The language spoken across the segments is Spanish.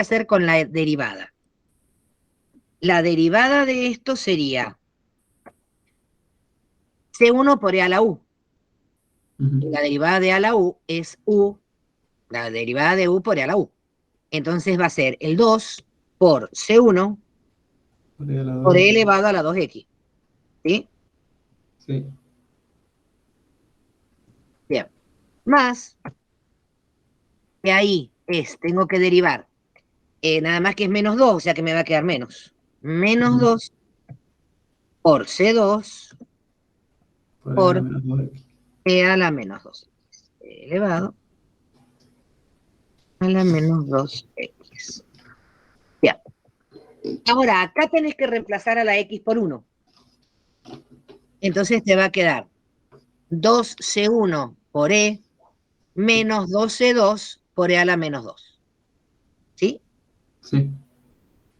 hacer con la derivada. La derivada de esto sería C1 por E a la U. La derivada de A a la U es U, la derivada de U por E a la U. Entonces va a ser el 2 por C1 por E elevado a la 2X. ¿Sí? Sí. Bien. Más, que ahí tengo que derivar. Nada más que es menos 2, o sea que me va a quedar menos. Menos 2 por C2 Por E a la por menos 2X. E a la menos 2. Elevado a la menos 2X. Bien. Ahora, acá tenés que reemplazar a la X por 1. Entonces te va a quedar 2C1 por E menos 2C2 por E a la menos 2. ¿Sí? Sí.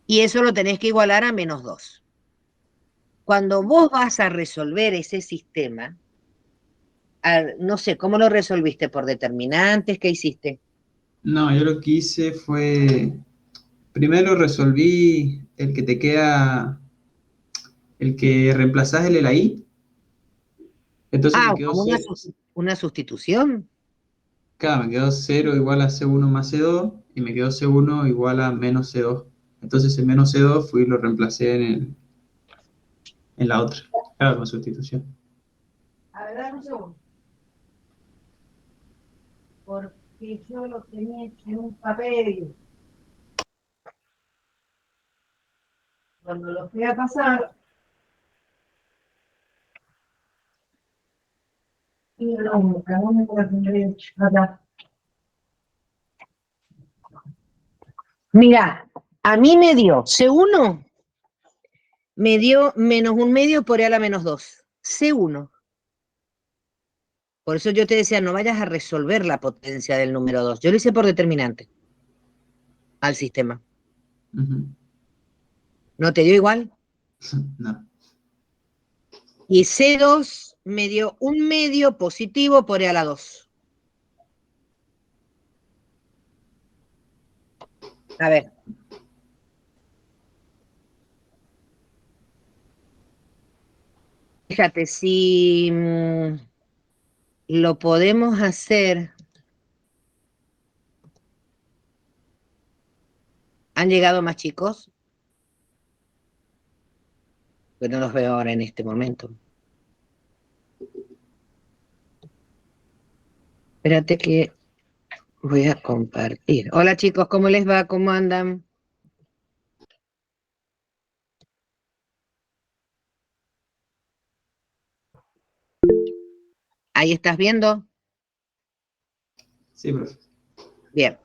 Y eso lo tenés que igualar a menos 2. Cuando vos vas a resolver ese sistema, no sé, ¿cómo lo resolviste? ¿Por determinantes? ¿Qué hiciste? No, yo lo que hice fue, primero resolví el que te queda, el que reemplazás el de la I, entonces me quedó Como C, una sustitución. claro, me quedó 0 igual a C1 más C2 y me quedó C1 igual a menos C2. Entonces el menos C2 fui y lo reemplacé en la otra, claro, con sustitución. A ver, dame un segundo. Porque yo lo tenía hecho en un papel. Cuando lo fui a pasar, y no me lo tendré hecho acá. Mira, a mí me dio C1, me dio menos un medio por E a la menos 2. C1. Por eso yo te decía, no vayas a resolver la potencia del número 2. Yo lo hice por determinante al sistema. Ujú. ¿No te dio igual? No. Y C2 me dio un medio positivo por E a la 2. A ver. Fíjate, si lo podemos hacer. ¿Han llegado más chicos? Pues no los veo ahora en este momento. Espérate que voy a compartir. Hola chicos, ¿cómo les va? ¿Cómo andan? ¿Ahí estás viendo? Sí, profe. Bien.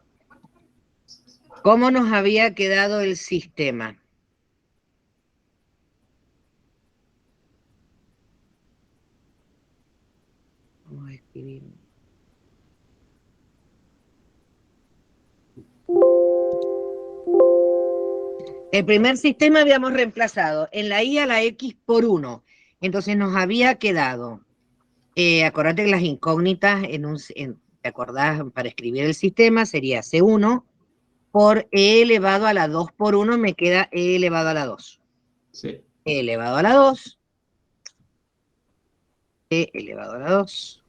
¿Cómo nos había quedado el sistema? Vamos a escribir. El primer sistema habíamos reemplazado en la y a la x por 1. Entonces nos había quedado, acordate que las incógnitas, ¿te acordás? Para escribir el sistema sería C1 por E elevado a la 2 por 1, me queda E elevado a la 2. Sí. E elevado a la 2, E elevado a la 2,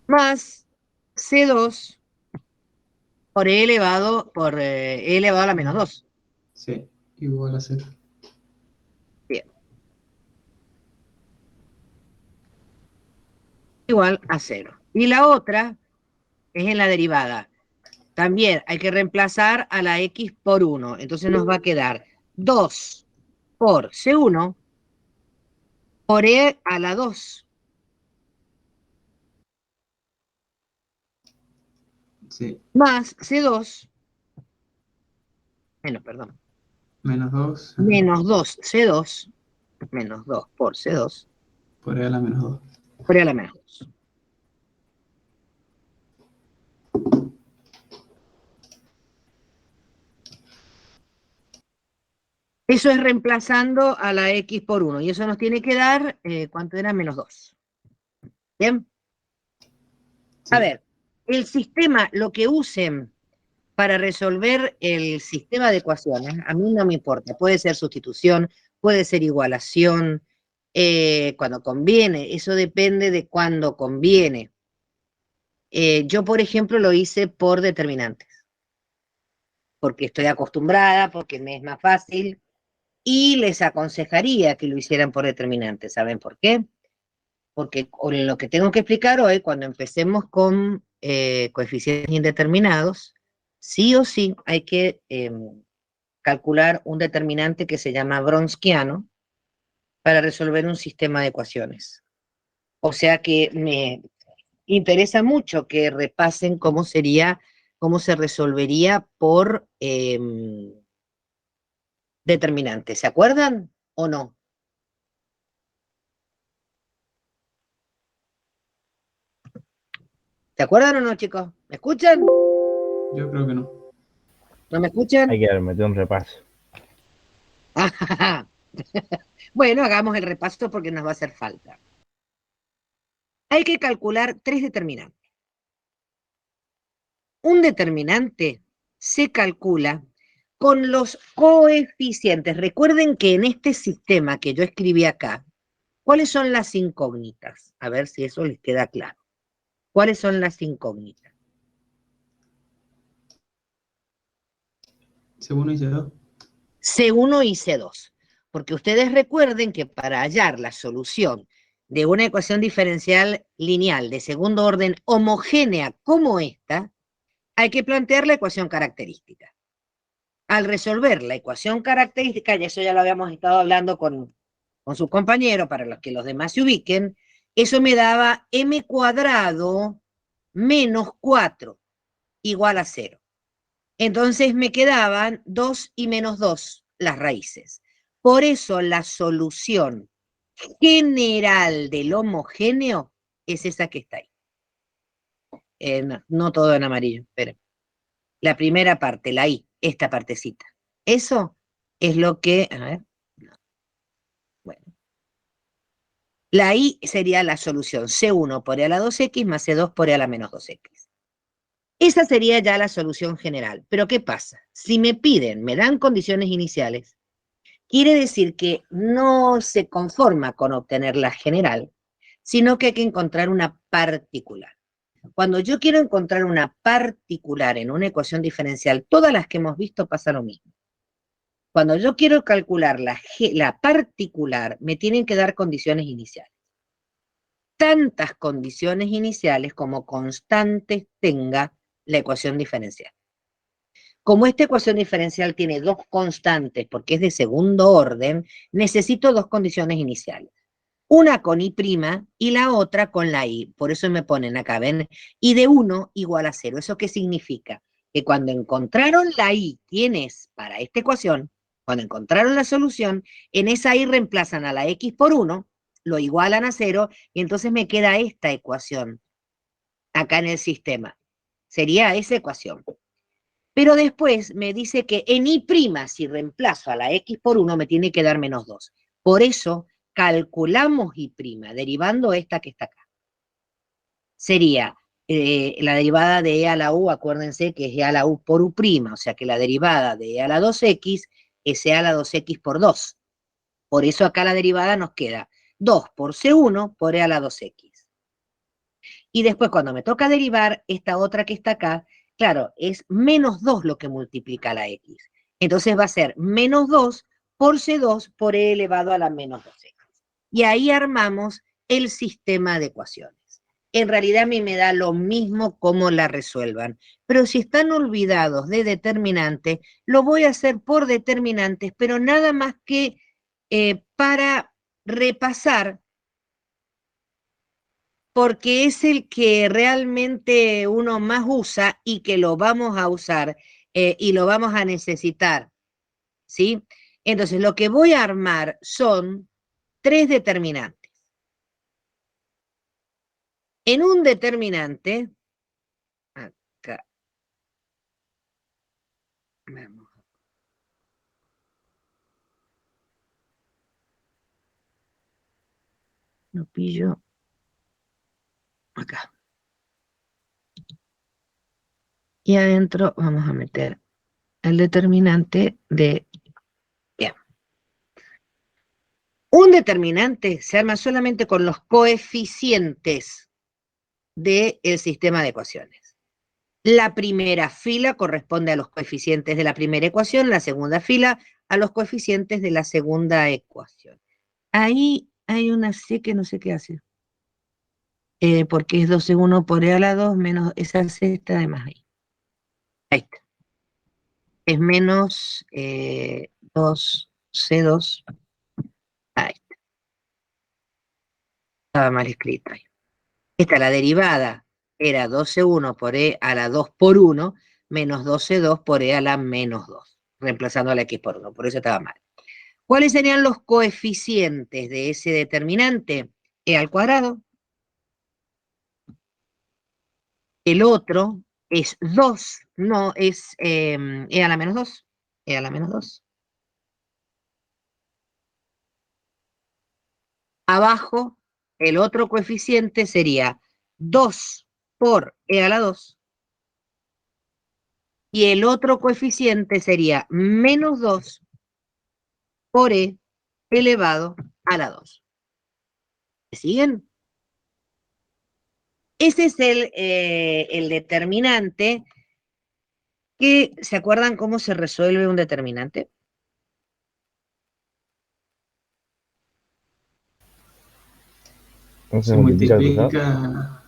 más C2 por E elevado a la menos 2. Sí. Igual a 0. Bien. Igual a 0. Y la otra es en la derivada. También hay que reemplazar a la x por 1. Entonces nos va a quedar 2 por C1 por E a la 2. Sí. Más C2, perdón, Menos 2. menos 2C2, menos 2 por C2, Por E a la menos 2. por E a la menos 2. Eso es reemplazando a la x por 1. Y eso nos tiene que dar, ¿cuánto era? Menos 2. ¿Bien? A Sí. ver, el sistema, lo que usen para resolver el sistema de ecuaciones, a mí no me importa. Puede ser sustitución, puede ser igualación, cuando conviene. Eso depende de cuándo conviene. Yo, por ejemplo, lo hice por determinantes, porque estoy acostumbrada, porque me es más fácil, y les aconsejaría que lo hicieran por determinantes. ¿Saben por qué? Porque lo que tengo que explicar hoy, cuando empecemos con coeficientes indeterminados, sí o sí hay que calcular un determinante que se llama Wronskiano para resolver un sistema de ecuaciones. O sea que me interesa mucho que repasen cómo sería, cómo se resolvería por determinante. ¿Se acuerdan o no? ¿Se acuerdan o no, chicos? ¿Me escuchan? Yo creo que no. ¿No me escuchan? Hay que meter un repaso. Bueno, hagamos el repaso porque nos va a hacer falta. Hay que calcular tres determinantes. Un determinante se calcula con los coeficientes. Recuerden que en este sistema que yo escribí acá, ¿cuáles son las incógnitas? A ver si eso les queda claro. ¿Cuáles son las incógnitas? C1 y C2. C1 y C2. Porque ustedes recuerden que para hallar la solución de una ecuación diferencial lineal de segundo orden homogénea como esta, hay que plantear la ecuación característica. Al resolver la ecuación característica, y eso ya lo habíamos estado hablando con sus compañeros, para los que los demás se ubiquen, eso me daba m cuadrado menos 4 igual a 0. Entonces me quedaban 2 y menos 2 las raíces. Por eso la solución general del homogéneo es esa que está ahí. No, no todo en amarillo, pero la primera parte, la I, esta partecita. Eso es lo que, a ver, no, bueno. La I sería la solución C1 por E a la 2X más C2 por E a la menos 2X. Esa sería ya la solución general. Pero ¿qué pasa? Si me piden, me dan condiciones iniciales, quiere decir que no se conforma con obtener la general, sino que hay que encontrar una particular. Cuando yo quiero encontrar una particular en una ecuación diferencial, todas las que hemos visto pasa lo mismo. Cuando yo quiero calcular la particular, me tienen que dar condiciones iniciales. Tantas condiciones iniciales como constantes tenga la ecuación diferencial. Como esta ecuación diferencial tiene dos constantes porque es de segundo orden, necesito dos condiciones iniciales. Una con I' y la otra con la I. Por eso me ponen acá, ¿ven? I de 1 igual a 0. ¿Eso qué significa? Que cuando encontraron la I, tienes para esta ecuación, cuando encontraron la solución, en esa I reemplazan a la X por 1, lo igualan a 0, y entonces me queda esta ecuación acá en el sistema. Sería esa ecuación. Pero después me dice que en I', si reemplazo a la X por 1, me tiene que dar menos 2. Por eso calculamos I', derivando esta que está acá. Sería la derivada de E a la U, acuérdense que es E a la U por U', o sea que la derivada de E a la 2X es E a la 2X por 2. Por eso acá la derivada nos queda 2 por C1 por E a la 2X. Y después cuando me toca derivar esta otra que está acá, claro, es menos 2 lo que multiplica la X. Entonces va a ser menos 2 por C2 por E elevado a la menos 2X. Y ahí armamos el sistema de ecuaciones. En realidad a mí me da lo mismo cómo la resuelvan, pero si están olvidados de determinantes, lo voy a hacer por determinantes, pero nada más que para repasar, porque es el que realmente uno más usa y que lo vamos a usar y lo vamos a necesitar, ¿sí? Entonces, lo que voy a armar son tres determinantes. En un determinante, acá, vamos, lo pillo acá. Y adentro vamos a meter el determinante de bien. Un determinante se arma solamente con los coeficientes del sistema de ecuaciones. La primera fila corresponde a los coeficientes de la primera ecuación, la segunda fila a los coeficientes de la segunda ecuación. Ahí hay una C que no sé qué hace, porque es 12,1 por E a la 2 menos esa C está de más ahí. Ahí está. Es menos 2C2. Ahí está. Estaba mal escrito ahí. Esta, la derivada, era 12,1 por E a la 2 por 1 menos 12,2 por E a la menos 2, reemplazando a la X por 1, por eso estaba mal. ¿Cuáles serían los coeficientes de ese determinante? E al cuadrado. El otro es 2, no es E a la menos 2. E a la menos 2. Abajo, el otro coeficiente sería 2 por E a la 2. Y el otro coeficiente sería menos 2 por E elevado a la 2. ¿Me siguen? Ese es el determinante que, ¿se acuerdan cómo se resuelve un determinante? ¿Se Se multiplica al cruzado? multiplica.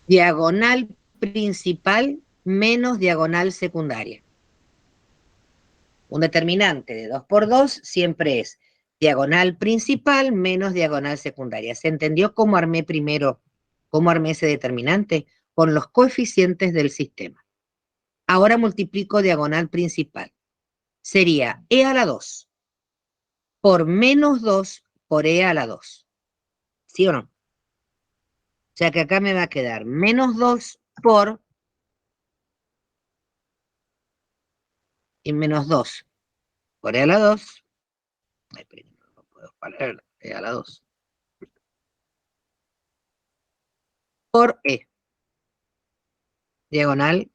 Diagonal principal menos diagonal secundaria. Un determinante de 2 por 2 siempre es diagonal principal menos diagonal secundaria. ¿Se entendió cómo armé primero, cómo armé ese determinante? Con los coeficientes del sistema. Ahora multiplico diagonal principal. Sería E a la 2 por menos 2 por E a la 2. ¿Sí o no? O sea que acá me va a quedar menos 2 por y menos 2 por E a la 2. Ay, pero no puedo poner E a la 2. Por E. Diagonal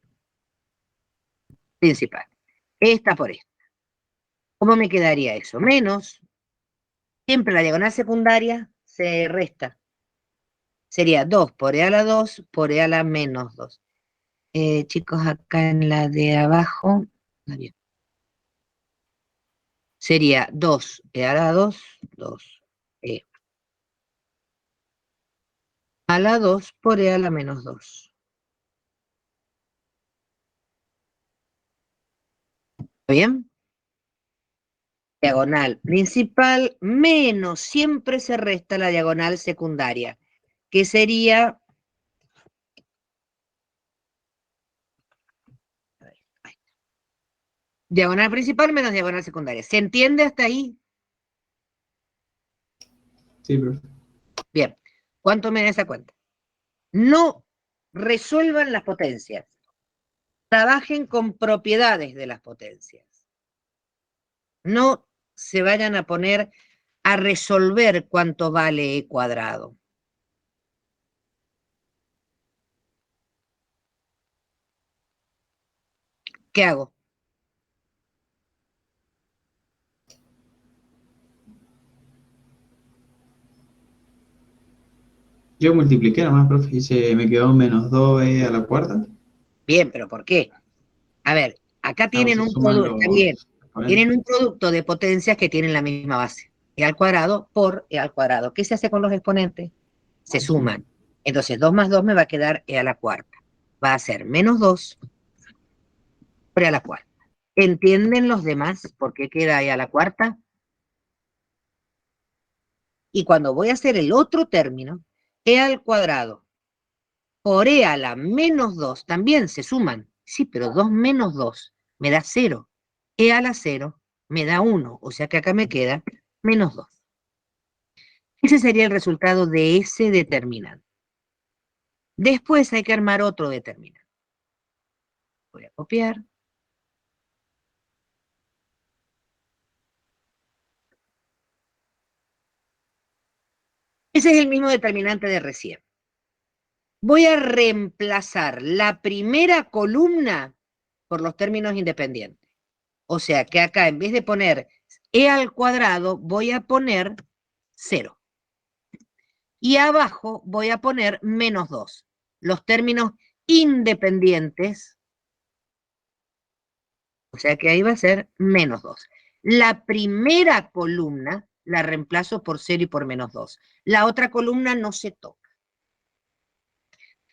principal. Esta por esta. ¿Cómo me quedaría eso? Menos. Siempre la diagonal secundaria se resta. Sería 2 por E a la 2 por E a la menos 2. Chicos, acá en la de abajo, sería 2E a la 2, 2E a la 2 por E a la menos 2. ¿Está bien? Diagonal principal menos, siempre se resta la diagonal secundaria, que sería, diagonal principal menos diagonal secundaria. ¿Se entiende hasta ahí? Sí, profe. Bien. ¿Cuánto me da esa cuenta? No resuelvan las potencias. Trabajen con propiedades de las potencias. No se vayan a poner a resolver cuánto vale E cuadrado. ¿Qué hago? Yo multipliqué nomás, profe, y me quedó menos 2E a la cuarta. Bien, pero ¿por qué? A ver, acá Ah, pues tienen se un suman producto, está bien, los tienen exponentes. un producto de potencias que tienen la misma base. E al cuadrado por E al cuadrado. ¿Qué se hace con los exponentes? Se suman. Entonces, 2 más 2 me va a quedar E a la cuarta. Va a ser menos 2 por E a la cuarta. ¿Entienden los demás por qué queda E a la cuarta? Y cuando voy a hacer el otro término, E al cuadrado por E a la menos 2 también se suman. Sí, pero 2 menos 2 me da 0. E a la 0 me da 1, o sea que acá me queda menos 2. Ese sería el resultado de ese determinante. Después hay que armar otro determinante. Voy a copiar. Ese es el mismo determinante de recién. voy a reemplazar la primera columna por los términos independientes. O sea que acá en vez de poner e al cuadrado, voy a poner 0. Y abajo voy a poner menos 2. Los términos independientes, o sea que ahí va a ser menos 2. La primera columna la reemplazo por 0 y por menos 2. La otra columna no se toca.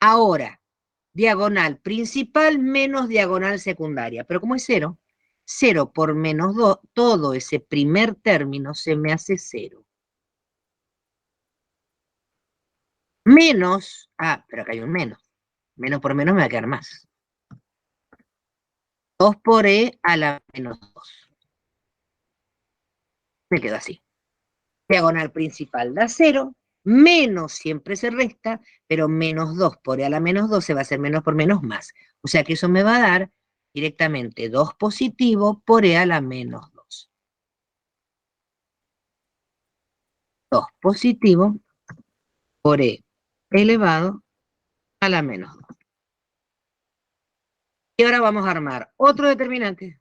Ahora, diagonal principal menos diagonal secundaria. Pero como es 0, 0 por menos 2, todo ese primer término se me hace 0. Menos, pero acá hay un menos. Menos por menos me va a quedar más. 2 por e a la menos 2. Me quedo así. Diagonal principal da 0, menos siempre se resta, pero menos 2 por e a la menos 2 se va a hacer menos por menos más. O sea que eso me va a dar directamente 2 positivo por e a la menos 2. 2 positivo por e elevado a la menos 2. Y ahora vamos a armar otro determinante.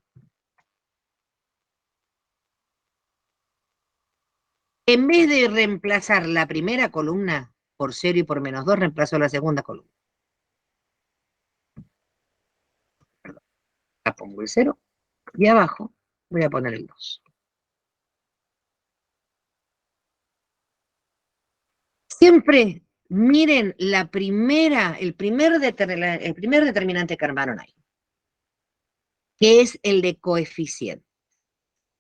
En vez de reemplazar la primera columna por 0 y por menos 2, reemplazo la segunda columna. Acá pongo el 0 y abajo voy a poner el 2. Siempre miren el primer determinante que armaron ahí, que es el de coeficiente.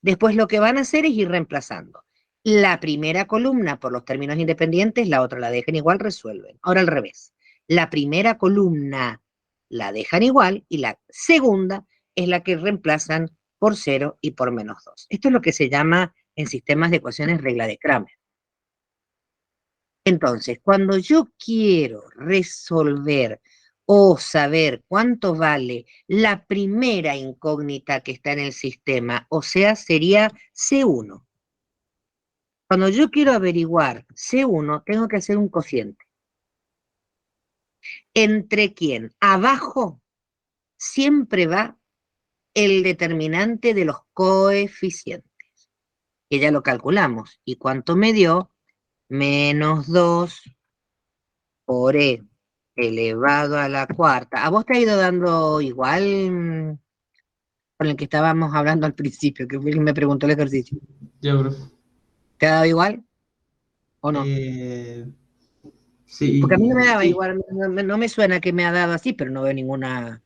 Después lo que van a hacer es ir reemplazando. La primera columna por los términos independientes, la otra la dejan igual, resuelven. Ahora al revés. La primera columna la dejan igual y la segunda es la que reemplazan por 0 y por menos 2. Esto es lo que se llama en sistemas de ecuaciones regla de Cramer. Entonces, cuando yo quiero resolver o saber cuánto vale la primera incógnita que está en el sistema, o sea, sería C1. Cuando yo quiero averiguar C1, tengo que hacer un cociente. ¿Entre quién? Abajo siempre va el determinante de los coeficientes, que ya lo calculamos. ¿Y cuánto me dio? Menos 2 por e elevado a la cuarta. ¿A vos te ha ido dando igual con el que estábamos hablando al principio, que fue el que me preguntó el ejercicio? Ya, profe. ¿Te ha dado igual o no? Porque a mí no me Sí, daba sí, igual, no me suena que me ha dado así, pero no veo ninguna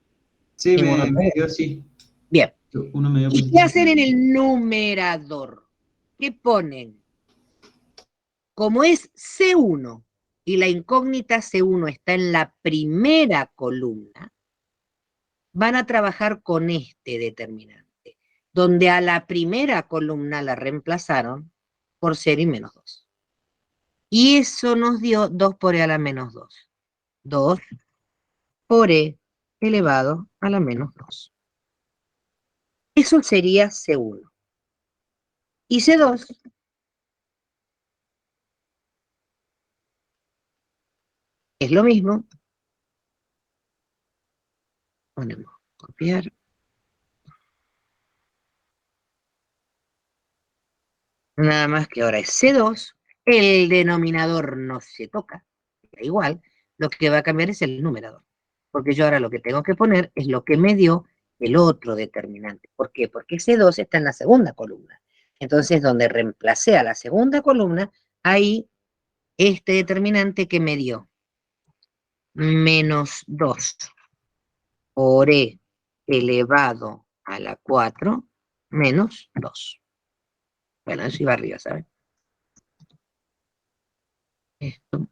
sí, otra. me dio sí. Bien. Uno me dio ¿Y qué positivo. hacen en el numerador? ¿Qué ponen? Como es C1 y la incógnita C1 está en la primera columna, van a trabajar con este determinante, donde a la primera columna la reemplazaron por 0 y menos 2. Y eso nos dio 2 por e a la menos 2. 2 por e elevado a la menos 2. Eso sería C1. Y C2 es lo mismo. Ponemos copiar. Nada más que ahora es C2. El denominador no se toca. Da igual. Lo que va a cambiar es el numerador. Porque yo ahora lo que tengo que poner es lo que me dio el otro determinante. ¿Por qué? Porque C2 está en la segunda columna. Entonces, donde reemplacé a la segunda columna, ahí este determinante que me dio menos 2 por e elevado a la 4 menos 2. Bueno, eso iba arriba, ¿sabes? Esto.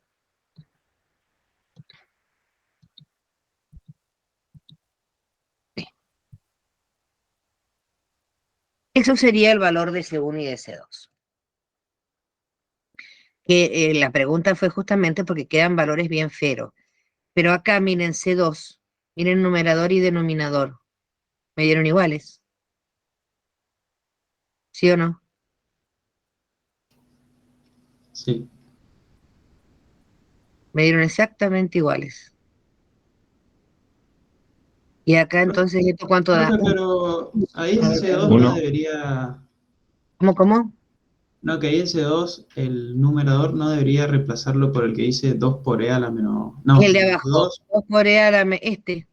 Eso sería el valor de C1 y de C2. Que la pregunta fue justamente porque quedan valores bien feros. Pero acá miren C2, miren numerador y denominador. Me dieron iguales. ¿Sí o no? Sí. Me dieron exactamente iguales. Y acá Profe, entonces, ¿esto cuánto da? profe, pero ahí A en ver, C2 no uno. debería, ¿Cómo? no, que ahí en C2 el numerador no debería reemplazarlo por el que dice 2 por E a la menos, no, El de menos abajo. 2. 2 por E a la este.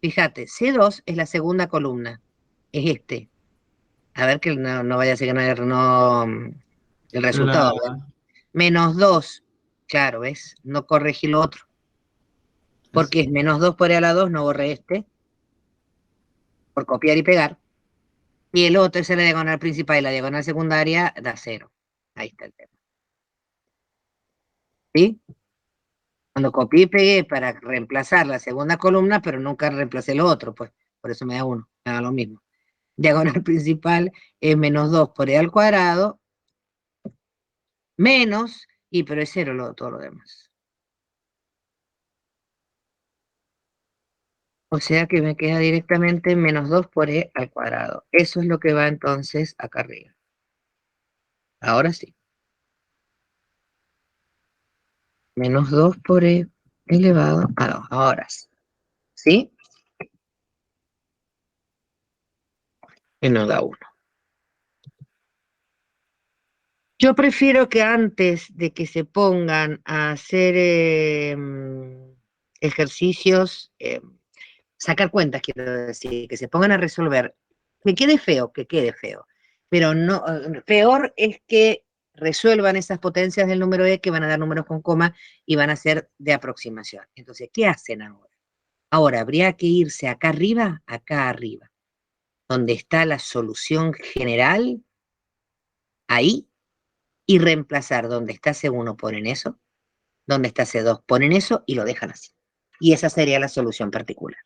Fíjate, C2 es la segunda columna. Es este. A ver que no vaya a ser que el Pero resultado. la, Menos 2. Claro, ¿ves? No corregí lo otro. Porque es menos 2 por E a la 2, no borré este, por copiar y pegar. Y el otro es la diagonal principal y la diagonal secundaria da 0. Ahí está el tema. ¿Sí? Cuando copié y pegué para reemplazar la segunda columna, pero nunca reemplacé lo otro, pues por eso me da 1, me da lo mismo. Diagonal principal es menos 2 por E al cuadrado, menos, pero es 0 todo lo demás. O sea que me queda directamente menos 2 por E al cuadrado. Eso es lo que va entonces acá arriba. Ahora sí. Menos 2 por E elevado a 2. Ahora sí. ¿Sí? Y nos da 1. Yo prefiero que antes de que se pongan a hacer ejercicios, sacar cuentas, quiero decir, que se pongan a resolver, que quede feo. Pero no, peor es que resuelvan esas potencias del número E que van a dar números con coma y van a ser de aproximación. Entonces, ¿qué hacen ahora? Ahora habría que irse acá arriba, donde está la solución general, ahí, y reemplazar donde está C1 ponen eso, donde está C2 ponen eso y lo dejan así. Y esa sería la solución particular.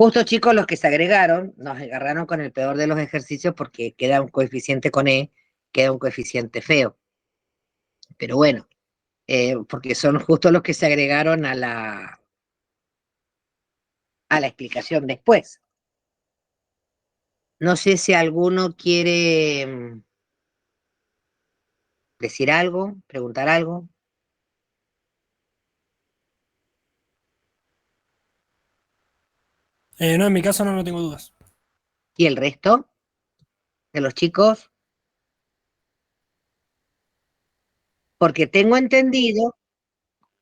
Justo chicos, los que se agregaron, nos agarraron con el peor de los ejercicios porque queda un coeficiente con E, queda un coeficiente feo. Pero bueno, porque son justo los que se agregaron a la explicación después. No sé si alguno quiere decir algo, preguntar algo. No, en mi caso no tengo dudas. ¿Y el resto de los chicos? Porque tengo entendido,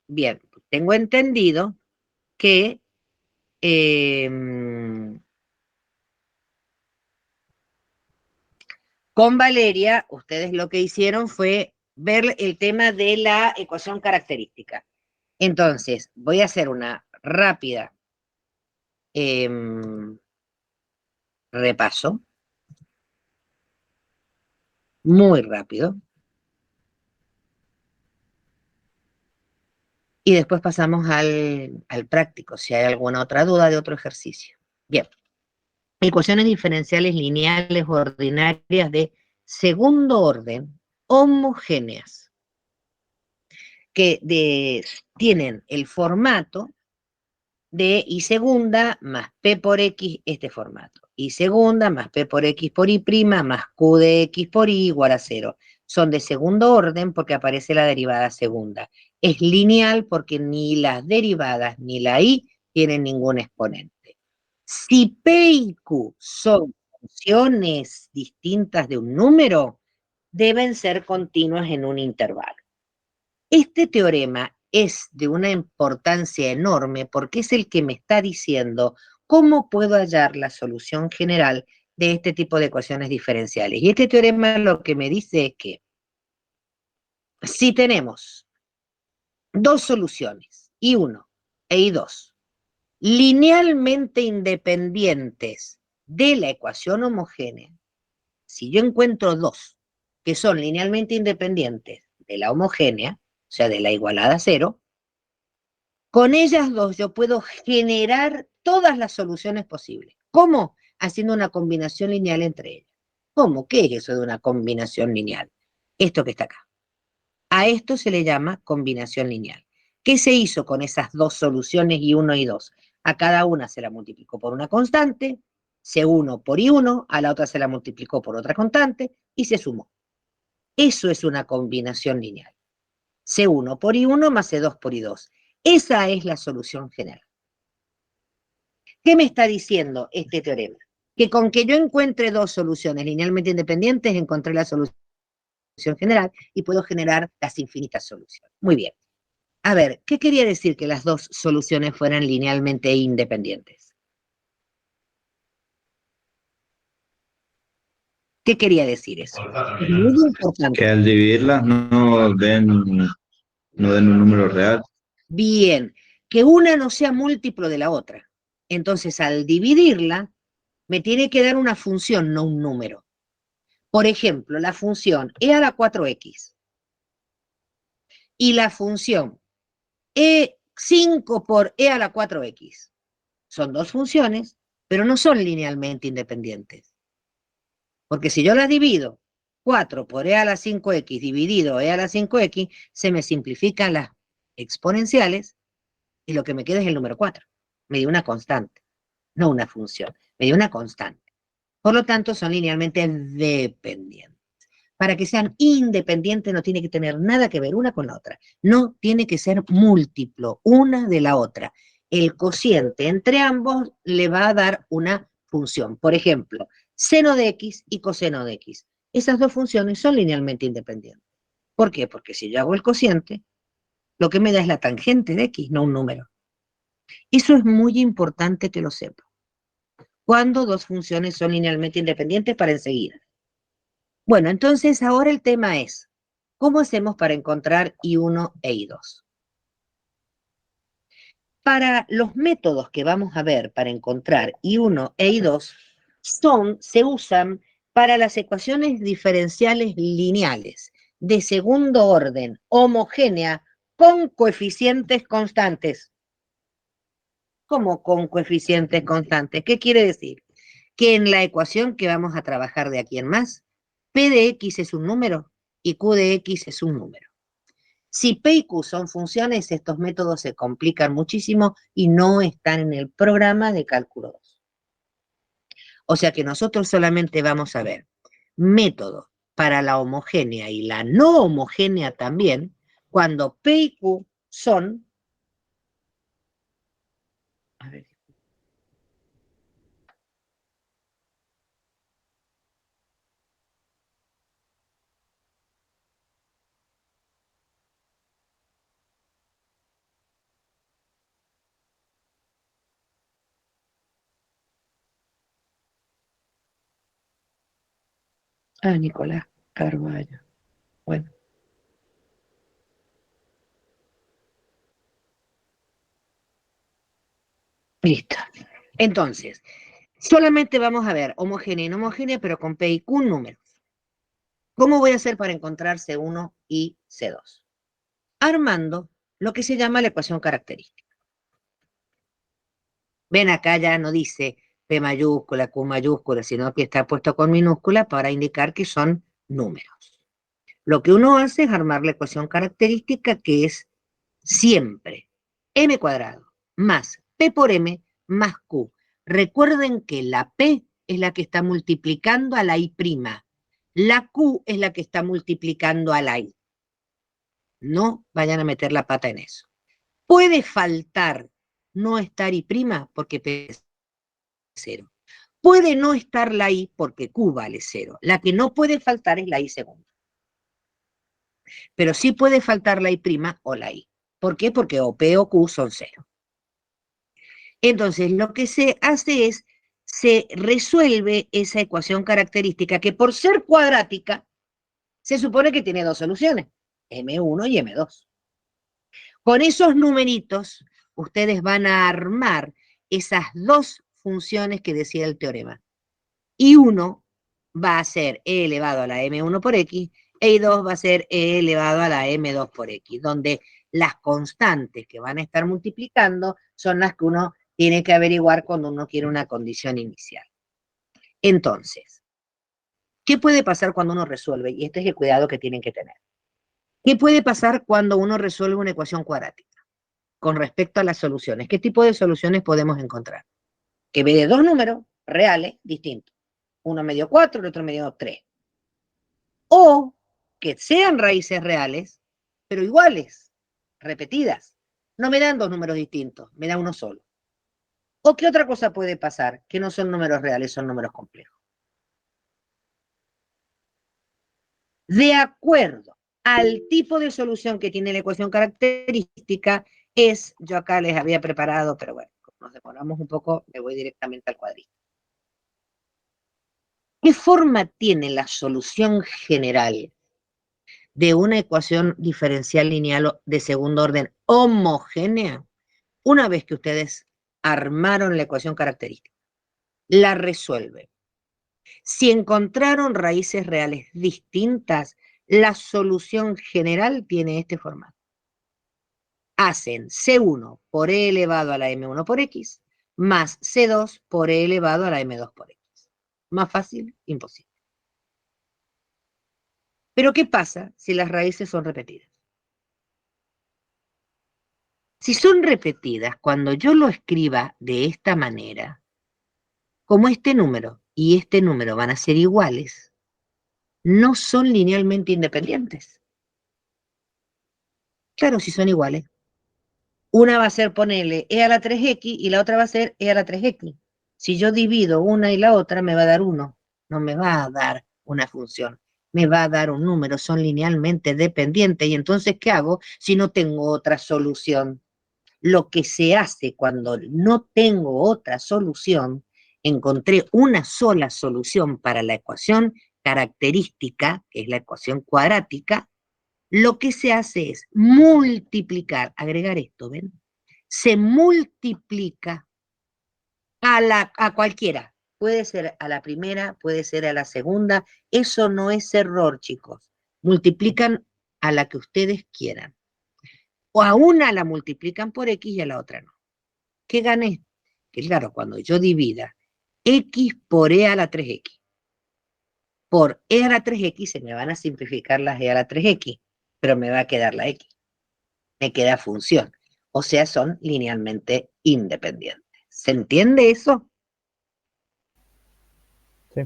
bien, tengo entendido que eh, con Valeria, ustedes lo que hicieron fue ver el tema de la ecuación característica. Entonces, voy a hacer una rápida eh, repaso, muy rápido, y después pasamos al práctico, si hay alguna otra duda de otro ejercicio. Bien, ecuaciones diferenciales lineales ordinarias de segundo orden, homogéneas, que tienen el formato de y segunda más P por X, este formato. Y segunda más P por X por Y prima más Q de X por Y igual a 0. Son de segundo orden porque aparece la derivada segunda. Es lineal porque ni las derivadas ni la Y tienen ningún exponente. Si P y Q son funciones distintas de un número, deben ser continuas en un intervalo. Este teorema es de una importancia enorme porque es el que me está diciendo cómo puedo hallar la solución general de este tipo de ecuaciones diferenciales. Y este teorema lo que me dice es que si tenemos dos soluciones, I1 e I2, linealmente independientes de la ecuación homogénea, si yo encuentro dos que son linealmente independientes de la homogénea, o sea, de la igualada cero, con ellas dos yo puedo generar todas las soluciones posibles. ¿Cómo? Haciendo una combinación lineal entre ellas. ¿Cómo? ¿Qué es eso de una combinación lineal? Esto que está acá. A esto se le llama combinación lineal. ¿Qué se hizo con esas dos soluciones I1 y I2? A cada una se la multiplicó por una constante, C1 por I1, a la otra se la multiplicó por otra constante y se sumó. Eso es una combinación lineal. C1 por I1 más C2 por I2. Esa es la solución general. ¿Qué me está diciendo este teorema? Que con que yo encuentre dos soluciones linealmente independientes, encontré la solución general y puedo generar las infinitas soluciones. Muy bien. A ver, ¿qué quería decir que las dos soluciones fueran linealmente independientes? ¿Qué quería decir eso? Es muy importante. Que al dividirlas no den un número real. Bien, que una no sea múltiplo de la otra. Entonces, al dividirla, me tiene que dar una función, no un número. Por ejemplo, la función e a la 4x y la función e5 por e a la 4x. Son dos funciones, pero no son linealmente independientes. Porque si yo las divido, 4 por e a la 5x dividido e a la 5x, se me simplifican las exponenciales y lo que me queda es el número 4. Me dio una constante, no una función, me dio una constante. Por lo tanto, son linealmente dependientes. Para que sean independientes no tiene que tener nada que ver una con la otra. No tiene que ser múltiplo una de la otra. El cociente entre ambos le va a dar una función. Por ejemplo, seno de x y coseno de x. Esas dos funciones son linealmente independientes. ¿Por qué? Porque si yo hago el cociente, lo que me da es la tangente de x, no un número. Eso es muy importante que lo sepa. Cuando dos funciones son linealmente independientes para enseguida. Bueno, entonces ahora el tema es, ¿cómo hacemos para encontrar I1 e I2? Para los métodos que vamos a ver para encontrar I1 e I2 se usan para las ecuaciones diferenciales lineales de segundo orden, homogénea, con coeficientes constantes. ¿Cómo con coeficientes constantes? ¿Qué quiere decir? Que en la ecuación que vamos a trabajar de aquí en más, P de X es un número y Q de X es un número. Si P y Q son funciones, estos métodos se complican muchísimo y no están en el programa de cálculo 2. O sea que nosotros solamente vamos a ver métodos para la homogénea y la no homogénea también, cuando P y Q son... A ver. Ah, Nicolás Carballo. Bueno. Listo. Entonces, solamente vamos a ver homogénea y no homogénea, pero con P y Q números. ¿Cómo voy a hacer para encontrar C1 y C2? Armando lo que se llama la ecuación característica. Ven acá ya no dice P mayúscula, Q mayúscula, sino que está puesto con minúscula para indicar que son números. Lo que uno hace es armar la ecuación característica, que es siempre m cuadrado más P por M más Q. Recuerden que la P es la que está multiplicando a la I'. La Q es la que está multiplicando a la I. No vayan a meter la pata en eso. Puede faltar no estar I' porque P es 0. Puede no estar la I porque Q vale 0. La que no puede faltar es la I segunda. Pero sí puede faltar la I' o la I. ¿Por qué? Porque o P o Q son 0. Entonces, lo que se hace es, se resuelve esa ecuación característica que por ser cuadrática, se supone que tiene dos soluciones, M1 y M2. Con esos numeritos, ustedes van a armar esas dos funciones que decía el teorema. Y uno va a ser e elevado a la M1 por X, e I2 va a ser e elevado a la M2 por X, donde las constantes que van a estar multiplicando son las que uno tiene que averiguar cuando uno quiere una condición inicial. Entonces, ¿qué puede pasar cuando uno resuelve? Y este es el cuidado que tienen que tener. ¿Qué puede pasar cuando uno resuelve una ecuación cuadrática? Con respecto a las soluciones. ¿Qué tipo de soluciones podemos encontrar? Que ve de dos números reales distintos. Uno me dio 4, el otro me dio 3. O que sean raíces reales, pero iguales, repetidas. No me dan dos números distintos, me da uno solo. ¿O qué otra cosa puede pasar? Que no son números reales, son números complejos. De acuerdo al tipo de solución que tiene la ecuación característica, yo acá les había preparado, pero bueno, como nos demoramos un poco, me voy directamente al cuadrito. ¿Qué forma tiene la solución general de una ecuación diferencial lineal de segundo orden homogénea? Una vez que ustedes armaron la ecuación característica, la resuelven. Si encontraron raíces reales distintas, la solución general tiene este formato. Hacen C1 por E elevado a la M1 por X más C2 por E elevado a la M2 por X. Más fácil, imposible. Pero ¿qué pasa si las raíces son repetidas? Si son repetidas, cuando yo lo escriba de esta manera, como este número y este número van a ser iguales, no son linealmente independientes. Claro, si son iguales. Una va a ser ponerle e a la 3x y la otra va a ser e a la 3x. Si yo divido una y la otra, me va a dar 1. No me va a dar una función. Me va a dar un número. Son linealmente dependientes. Y entonces, ¿qué hago si no tengo otra solución? Lo que se hace cuando no tengo otra solución, encontré una sola solución para la ecuación característica, que es la ecuación cuadrática. Lo que se hace es multiplicar, agregar esto, ¿ven? Se multiplica a cualquiera. Puede ser a la primera, puede ser a la segunda. Eso no es error, chicos. Multiplican a la que ustedes quieran. O a una la multiplican por X y a la otra no. ¿Qué gané? Que claro, cuando yo divida X por E a la 3X por E a la 3X, se me van a simplificar las E a la 3X, pero me va a quedar la X. Me queda función. O sea, son linealmente independientes. ¿Se entiende eso? Sí.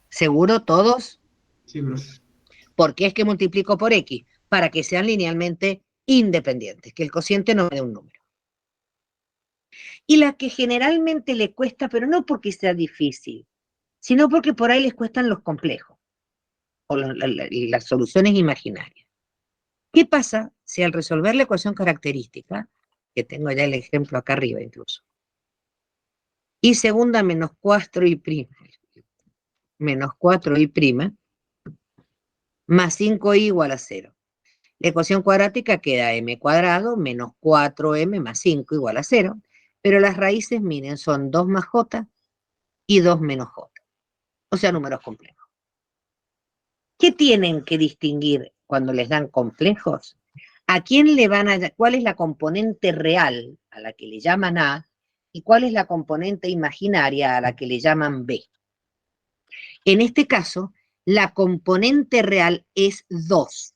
¿Seguro todos? Sí, profe. ¿Por qué es que multiplico por X? Para que sean linealmente independientes, que el cociente no me dé un número. Y la que generalmente le cuesta, pero no porque sea difícil, sino porque por ahí les cuestan los complejos o las soluciones imaginarias. ¿Qué pasa si al resolver la ecuación característica, que tengo ya el ejemplo acá arriba incluso, y segunda menos 4y', menos 4y' más 5y igual a 0. La ecuación cuadrática queda m cuadrado menos 4m más 5 igual a 0, pero las raíces, miren, son 2 más j y 2 menos j, o sea, números complejos. ¿Qué tienen que distinguir cuando les dan complejos? ¿A quién le van a, cuál es la componente real a la que le llaman A y cuál es la componente imaginaria a la que le llaman B? En este caso, la componente real es 2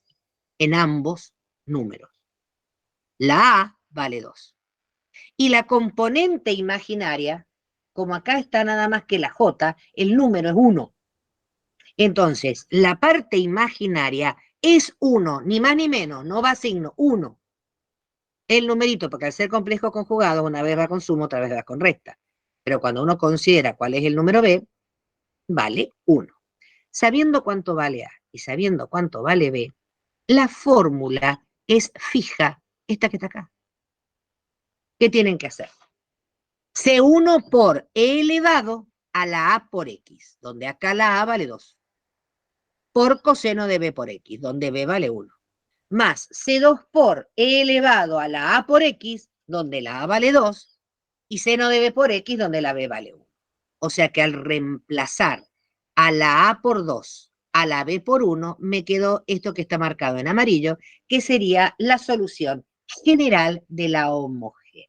en ambos números. La A vale 2. Y la componente imaginaria, como acá está nada más que la J, el número es 1. Entonces, la parte imaginaria es 1, ni más ni menos, no va signo, 1. El numerito, porque al ser complejo conjugado, una vez va con suma, otra vez va con resta. Pero cuando uno considera cuál es el número B, vale 1. Sabiendo cuánto vale A y sabiendo cuánto vale B, la fórmula es fija, esta que está acá. ¿Qué tienen que hacer? C1 por E elevado a la A por X, donde acá la A vale 2. Por coseno de B por X, donde B vale 1. Más C2 por E elevado a la A por X, donde la A vale 2, y seno de B por X, donde la B vale 1. O sea que al reemplazar a la A por 2, a la B por 1, me quedó esto que está marcado en amarillo, que sería la solución general de la homogénea.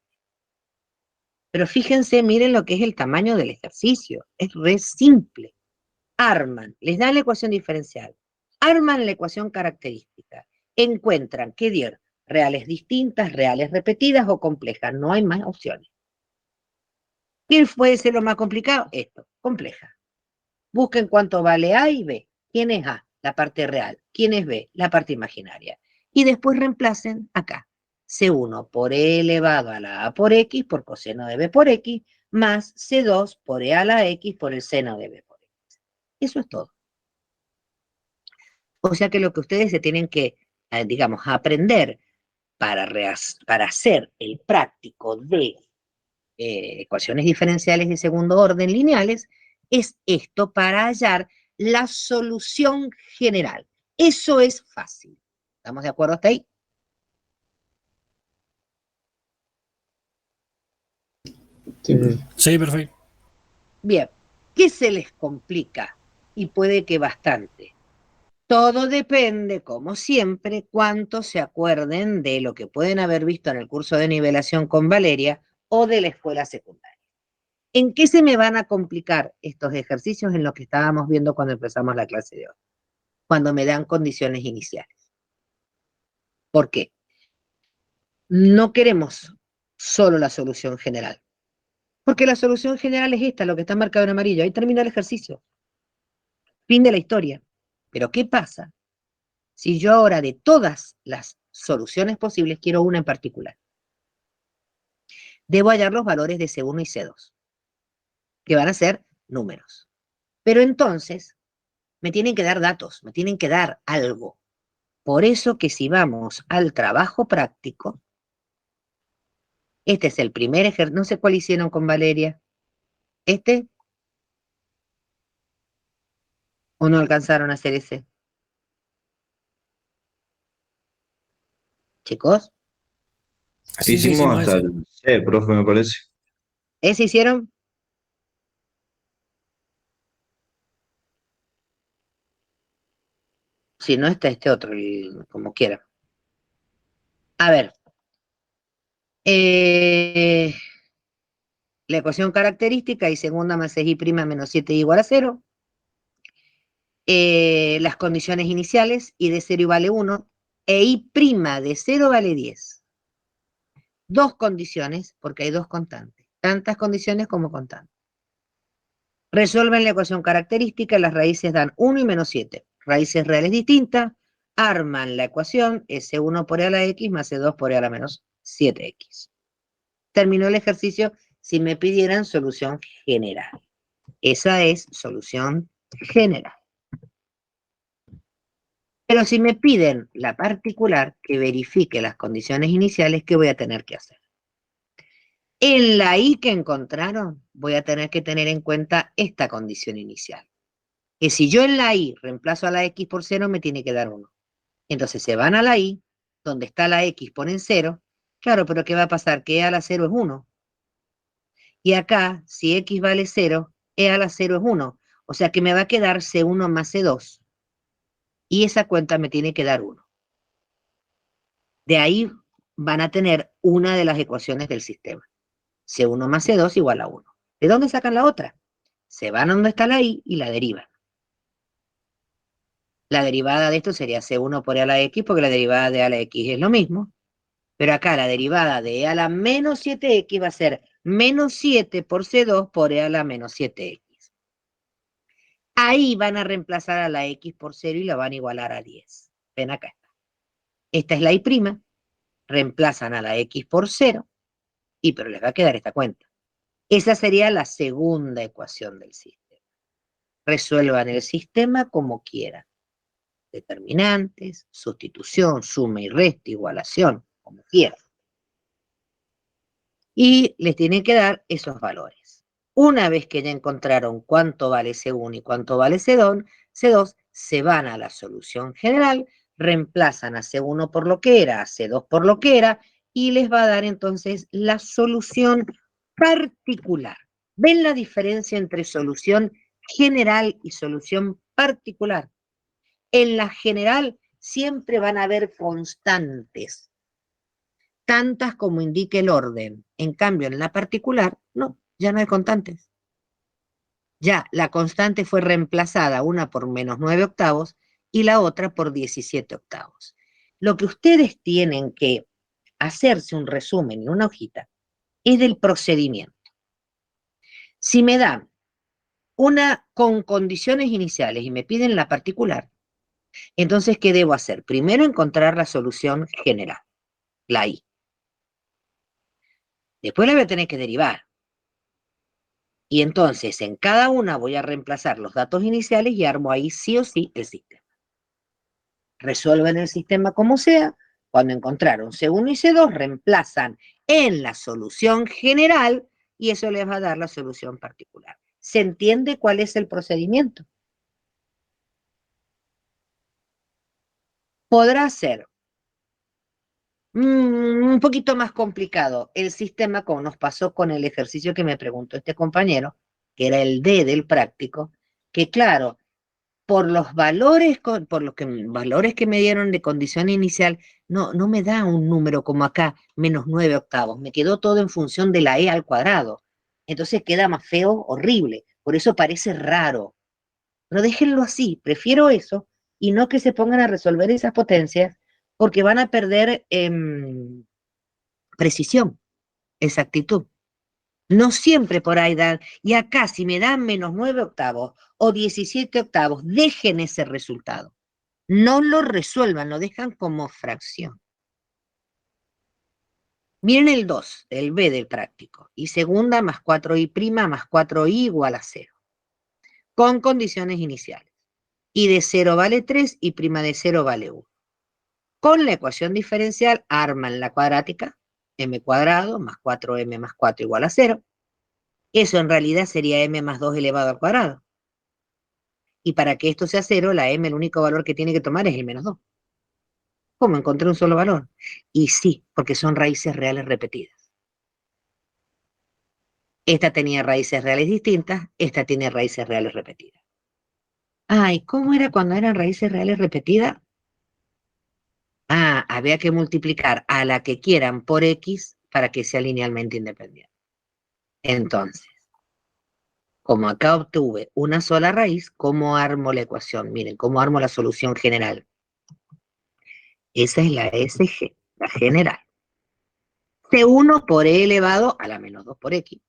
Pero fíjense, miren lo que es el tamaño del ejercicio. Es re simple. Arman, les dan la ecuación diferencial, arman la ecuación característica, encuentran, ¿qué dieron? Reales distintas, reales repetidas o complejas. No hay más opciones. ¿Qué puede ser lo más complicado? Esto, compleja. Busquen cuánto vale A y B. ¿Quién es A? la parte real. ¿Quién es B? La parte imaginaria. Y después reemplacen acá. C1 por E elevado a la A por X por coseno de B por X, más C2 por E a la X por el seno de B por X. Eso es todo. O sea que lo que ustedes se tienen que, digamos, aprender para hacer el práctico de ecuaciones diferenciales de segundo orden lineales, es esto para hallar la solución general. Eso es fácil. ¿Estamos de acuerdo hasta ahí? Sí, profe. Sí, perfecto. Bien, ¿qué se les complica? Y puede que bastante. Todo depende, como siempre, cuánto se acuerden de lo que pueden haber visto en el curso de nivelación con Valeria o de la escuela secundaria. ¿En qué se me van a complicar estos ejercicios en lo que estábamos viendo cuando empezamos la clase de hoy? Cuando me dan condiciones iniciales. ¿Por qué? No queremos solo la solución general. Porque la solución general es esta, lo que está marcado en amarillo. Ahí termina el ejercicio. Fin de la historia. Pero ¿qué pasa si yo ahora de todas las soluciones posibles quiero una en particular? Debo hallar los valores de C1 y C2, que van a ser números. Pero entonces me tienen que dar datos, me tienen que dar algo. Por eso que si vamos al trabajo práctico, este es el primer ejercicio, no sé cuál hicieron con Valeria, ¿este? ¿O no alcanzaron a hacer ese? Chicos, Sí, sí, Hicimos hicimos hasta ese. el C, profe, me parece. ¿ese hicieron? Si no, está este otro, como quiera. A ver, la ecuación característica y segunda más 6y' menos 7 igual a 0. Las condiciones iniciales, y de 0 vale 1, e y' de 0 vale 10. Dos condiciones, porque hay dos constantes. Tantas condiciones como constantes. Resuelven la ecuación característica, las raíces dan 1 y menos 7. Raíces reales distintas, arman la ecuación S1 por E a la X más C2 por E a la menos 7X. Terminó el ejercicio si me pidieran solución general. Esa es solución general. Pero si me piden la particular que verifique las condiciones iniciales, ¿qué voy a tener que hacer? En la I que encontraron, voy a tener que tener en cuenta esta condición inicial. Que si yo en la I reemplazo a la X por 0, me tiene que dar 1. Entonces se van a la I, donde está la X ponen 0. Claro, pero ¿qué va a pasar? Que E a la 0 es 1. Y acá, si X vale 0, E a la 0 es 1. O sea que me va a quedar C1 más C2. Y esa cuenta me tiene que dar 1. De ahí van a tener una de las ecuaciones del sistema. C1 más C2 igual a 1. ¿De dónde sacan la otra? Se van a donde está la I y la derivan. La derivada de esto sería C1 por E a la X, porque la derivada de E a la X es lo mismo. Pero acá la derivada de E a la menos 7X va a ser menos 7 por C2 por E a la menos 7X. Ahí van a reemplazar a la X por 0 y la van a igualar a 10. Ven acá. Esta es la I', reemplazan a la X por 0, pero les va a quedar esta cuenta. Esa sería la segunda ecuación del sistema. Resuelvan el sistema como quieran. Determinantes, sustitución, suma y resta, igualación, como quieran. Y les tienen que dar esos valores. Una vez que ya encontraron cuánto vale C1 y cuánto vale C2, se van a la solución general, reemplazan a C1 por lo que era, a C2 por lo que era, y les va a dar entonces la solución particular. ¿Ven la diferencia entre solución general y solución particular? En la general siempre van a haber constantes, tantas como indique el orden. En cambio, en la particular, no, ya no hay constantes. Ya la constante fue reemplazada, una por menos 9 octavos y la otra por 17 octavos. Lo que ustedes tienen que hacerse un resumen en una hojita es del procedimiento. Si me dan una con condiciones iniciales y me piden la particular, Entonces, ¿qué debo hacer? Primero encontrar la solución general, la I. Después la voy a tener que derivar. Y entonces en cada una voy a reemplazar los datos iniciales y armo ahí sí o sí el sistema. Resuelven el sistema como sea. Cuando encontraron C1 y C2, reemplazan en la solución general y eso les va a dar la solución particular. ¿Se entiende cuál es el procedimiento? Podrá ser un poquito más complicado el sistema, como nos pasó con el ejercicio que me preguntó este compañero, que era el D del práctico, que claro, por los valores, valores que me dieron de condición inicial, no me da un número como acá, -9/8, me quedó todo en función de la E al cuadrado. Entonces queda más feo, horrible, por eso parece raro. Pero déjenlo así, prefiero eso, y no que se pongan a resolver esas potencias, porque van a perder precisión, exactitud. No siempre por ahí dan, y acá si me dan -9/8 o 17/8, dejen ese resultado. No lo resuelvan, lo dejan como fracción. Miren el 2, el B del práctico, y segunda más 4i' más 4i igual a 0, con condiciones iniciales. Y de 0 vale 3 y prima de 0 vale 1. Con la ecuación diferencial arman la cuadrática, m cuadrado más 4m más 4 igual a 0. Eso en realidad sería m más 2 elevado al cuadrado. Y para que esto sea 0, la m, el único valor que tiene que tomar es el -2. ¿Cómo? Encontré un solo valor. Y sí, porque son raíces reales repetidas. Esta tenía raíces reales distintas, esta tiene raíces reales repetidas. Ay, ¿cómo era cuando eran raíces reales repetidas? Había que multiplicar a la que quieran por x para que sea linealmente independiente. Entonces, como acá obtuve una sola raíz, ¿cómo armo la ecuación? Miren, ¿cómo armo la solución general? Esa es la SG, la general. C1 por e elevado a la -2 por x.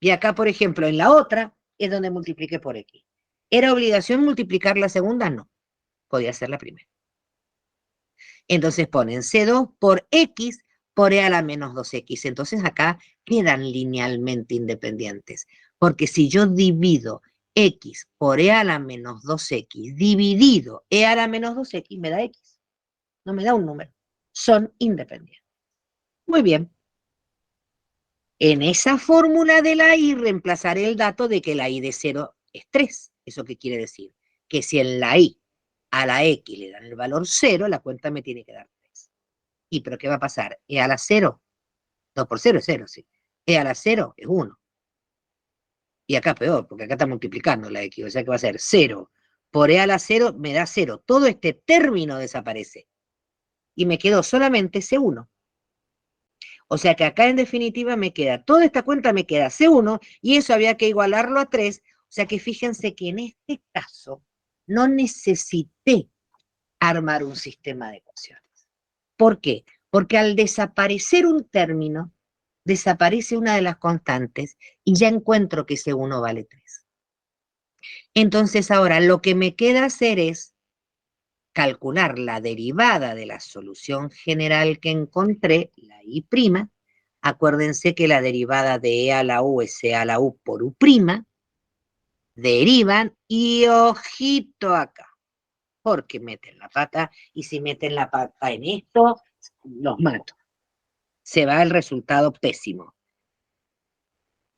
Y acá, por ejemplo, en la otra es donde multipliqué por x. ¿Era obligación multiplicar la segunda? No. Podía ser la primera. Entonces ponen C2 por x por e a la -2x. Entonces acá quedan linealmente independientes. Porque si yo divido x por e a la -2x dividido e a la -2x, me da x. No me da un número. Son independientes. Muy bien. En esa fórmula de la i reemplazaré el dato de que la i de 0 es 3. ¿Eso qué quiere decir? Que si en la i a la x le dan el valor 0, la cuenta me tiene que dar 3. ¿Y pero qué va a pasar? ¿E a la 0? 2 por 0 es 0, sí. E a la 0 es 1. Y acá peor, porque acá está multiplicando la x. O sea que va a ser 0 por e a la 0 me da 0. Todo este término desaparece. Y me quedó solamente C1. O sea que acá en definitiva me queda, toda esta cuenta me queda C1 y eso había que igualarlo a 3. O sea que fíjense que en este caso no necesité armar un sistema de ecuaciones. ¿Por qué? Porque al desaparecer un término, desaparece una de las constantes y ya encuentro que C1 vale 3. Entonces ahora lo que me queda hacer es calcular la derivada de la solución general que encontré, la I'. Acuérdense que la derivada de E a la U es E a la U por U'. Derivan y ojito acá, porque meten la pata y si meten la pata en esto, los mato. Se va el resultado pésimo.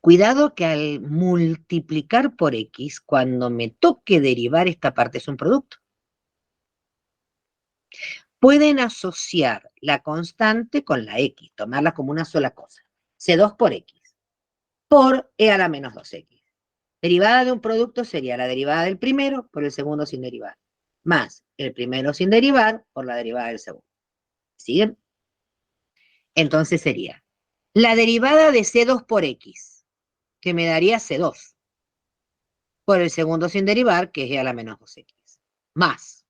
Cuidado que al multiplicar por X, cuando me toque derivar esta parte es un producto. Pueden asociar la constante con la X, tomarla como una sola cosa. C2 por X, por E a la -2X. Derivada de un producto sería la derivada del primero por el segundo sin derivar, más el primero sin derivar por la derivada del segundo. ¿Siguen? Entonces sería la derivada de C2 por X, que me daría C2, por el segundo sin derivar, que es E a la -2X, más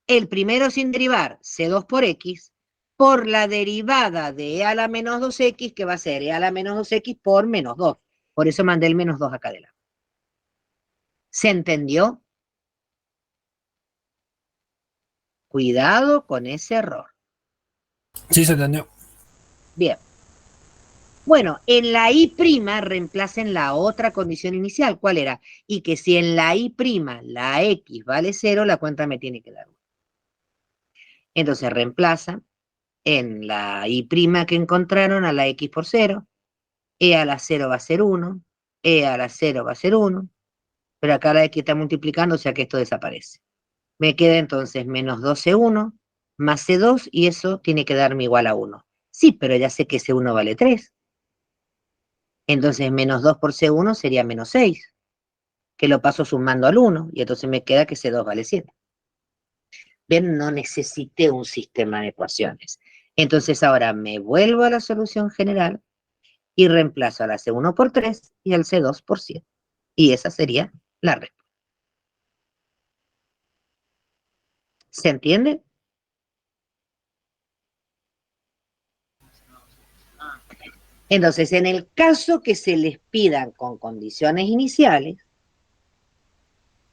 el primero sin derivar, C2 por X, por la derivada de E a la -2X, que va a ser E a la -2X por -2. Por eso mandé el -2 acá adelante. ¿Se entendió? Cuidado con ese error. Sí, se entendió. Bien. Bueno, en la I' reemplacen la otra condición inicial. ¿Cuál era? Y que si en la I' la X vale 0, la cuenta me tiene que dar 1. Entonces reemplaza en la I' que encontraron a la X por 0. E a la 0 va a ser 1. E a la 0 va a ser 1. Pero acá la X está multiplicando, o sea que esto desaparece. Me queda entonces menos 2C1 más C2 y eso tiene que darme igual a 1. Sí, pero ya sé que C1 vale 3. Entonces menos 2 por C1 sería menos 6, que lo paso sumando al 1, y entonces me queda que C2 vale 7. Bien, no necesité un sistema de ecuaciones. Entonces ahora me vuelvo a la solución general y reemplazo a la C1 por 3 y al C2 por 7. Y esa sería la respuesta. ¿Se entiende? Entonces, en el caso que se les pidan con condiciones iniciales,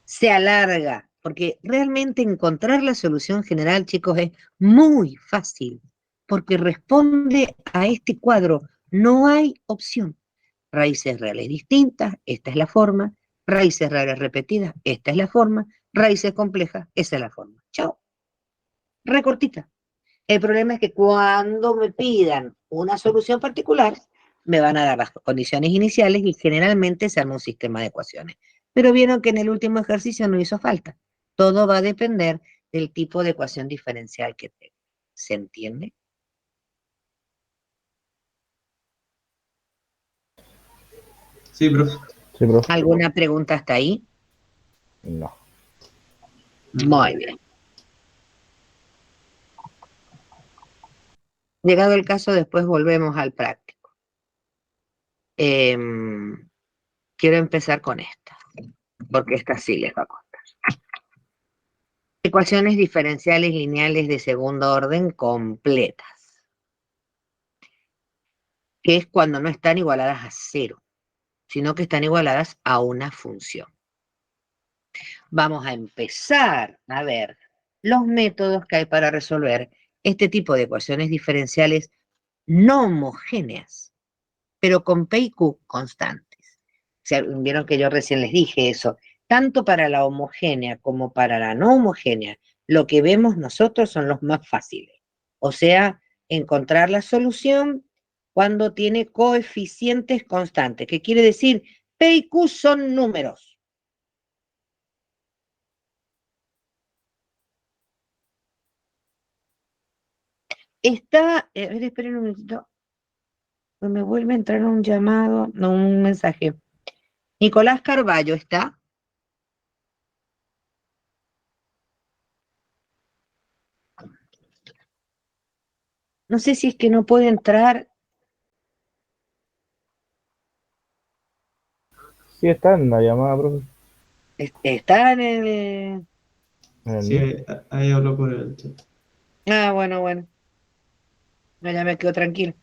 se alarga, porque realmente encontrar la solución general, chicos, es muy fácil, porque responde a este cuadro. No hay opción. Raíces reales distintas, esta es la forma. Raíces reales repetidas, esta es la forma. Raíces complejas, esa es la forma. Chao. Recortita. El problema es que cuando me pidan una solución particular, me van a dar las condiciones iniciales y generalmente se arma un sistema de ecuaciones. Pero vieron que en el último ejercicio no hizo falta. Todo va a depender del tipo de ecuación diferencial que tenga. ¿Se entiende? Sí, profe. Sí, profe. ¿Alguna pregunta hasta ahí? No. Muy bien. Llegado el caso, después volvemos al práctico. Quiero empezar con esta, porque esta sí les va a costar. Ecuaciones diferenciales lineales de segundo orden completas, que es cuando no están igualadas a 0, sino que están igualadas a una función. Vamos a empezar a ver los métodos que hay para resolver este tipo de ecuaciones diferenciales no homogéneas, pero con P y Q constantes. O sea, vieron que yo recién les dije eso. Tanto para la homogénea como para la no homogénea, lo que vemos nosotros son los más fáciles. O sea, encontrar la solución cuando tiene coeficientes constantes. ¿Qué quiere decir? P y Q son números. Está, a ver, esperen un minutito. Me vuelve a entrar un llamado, no, un mensaje. Nicolás Carballo, ¿está? No sé si es que no puede entrar. Sí está en la llamada, profe. Está en el... En el Sí, Meet. ahí habló por el chat. Ah, bueno, bueno. No, ya me quedo tranquilo.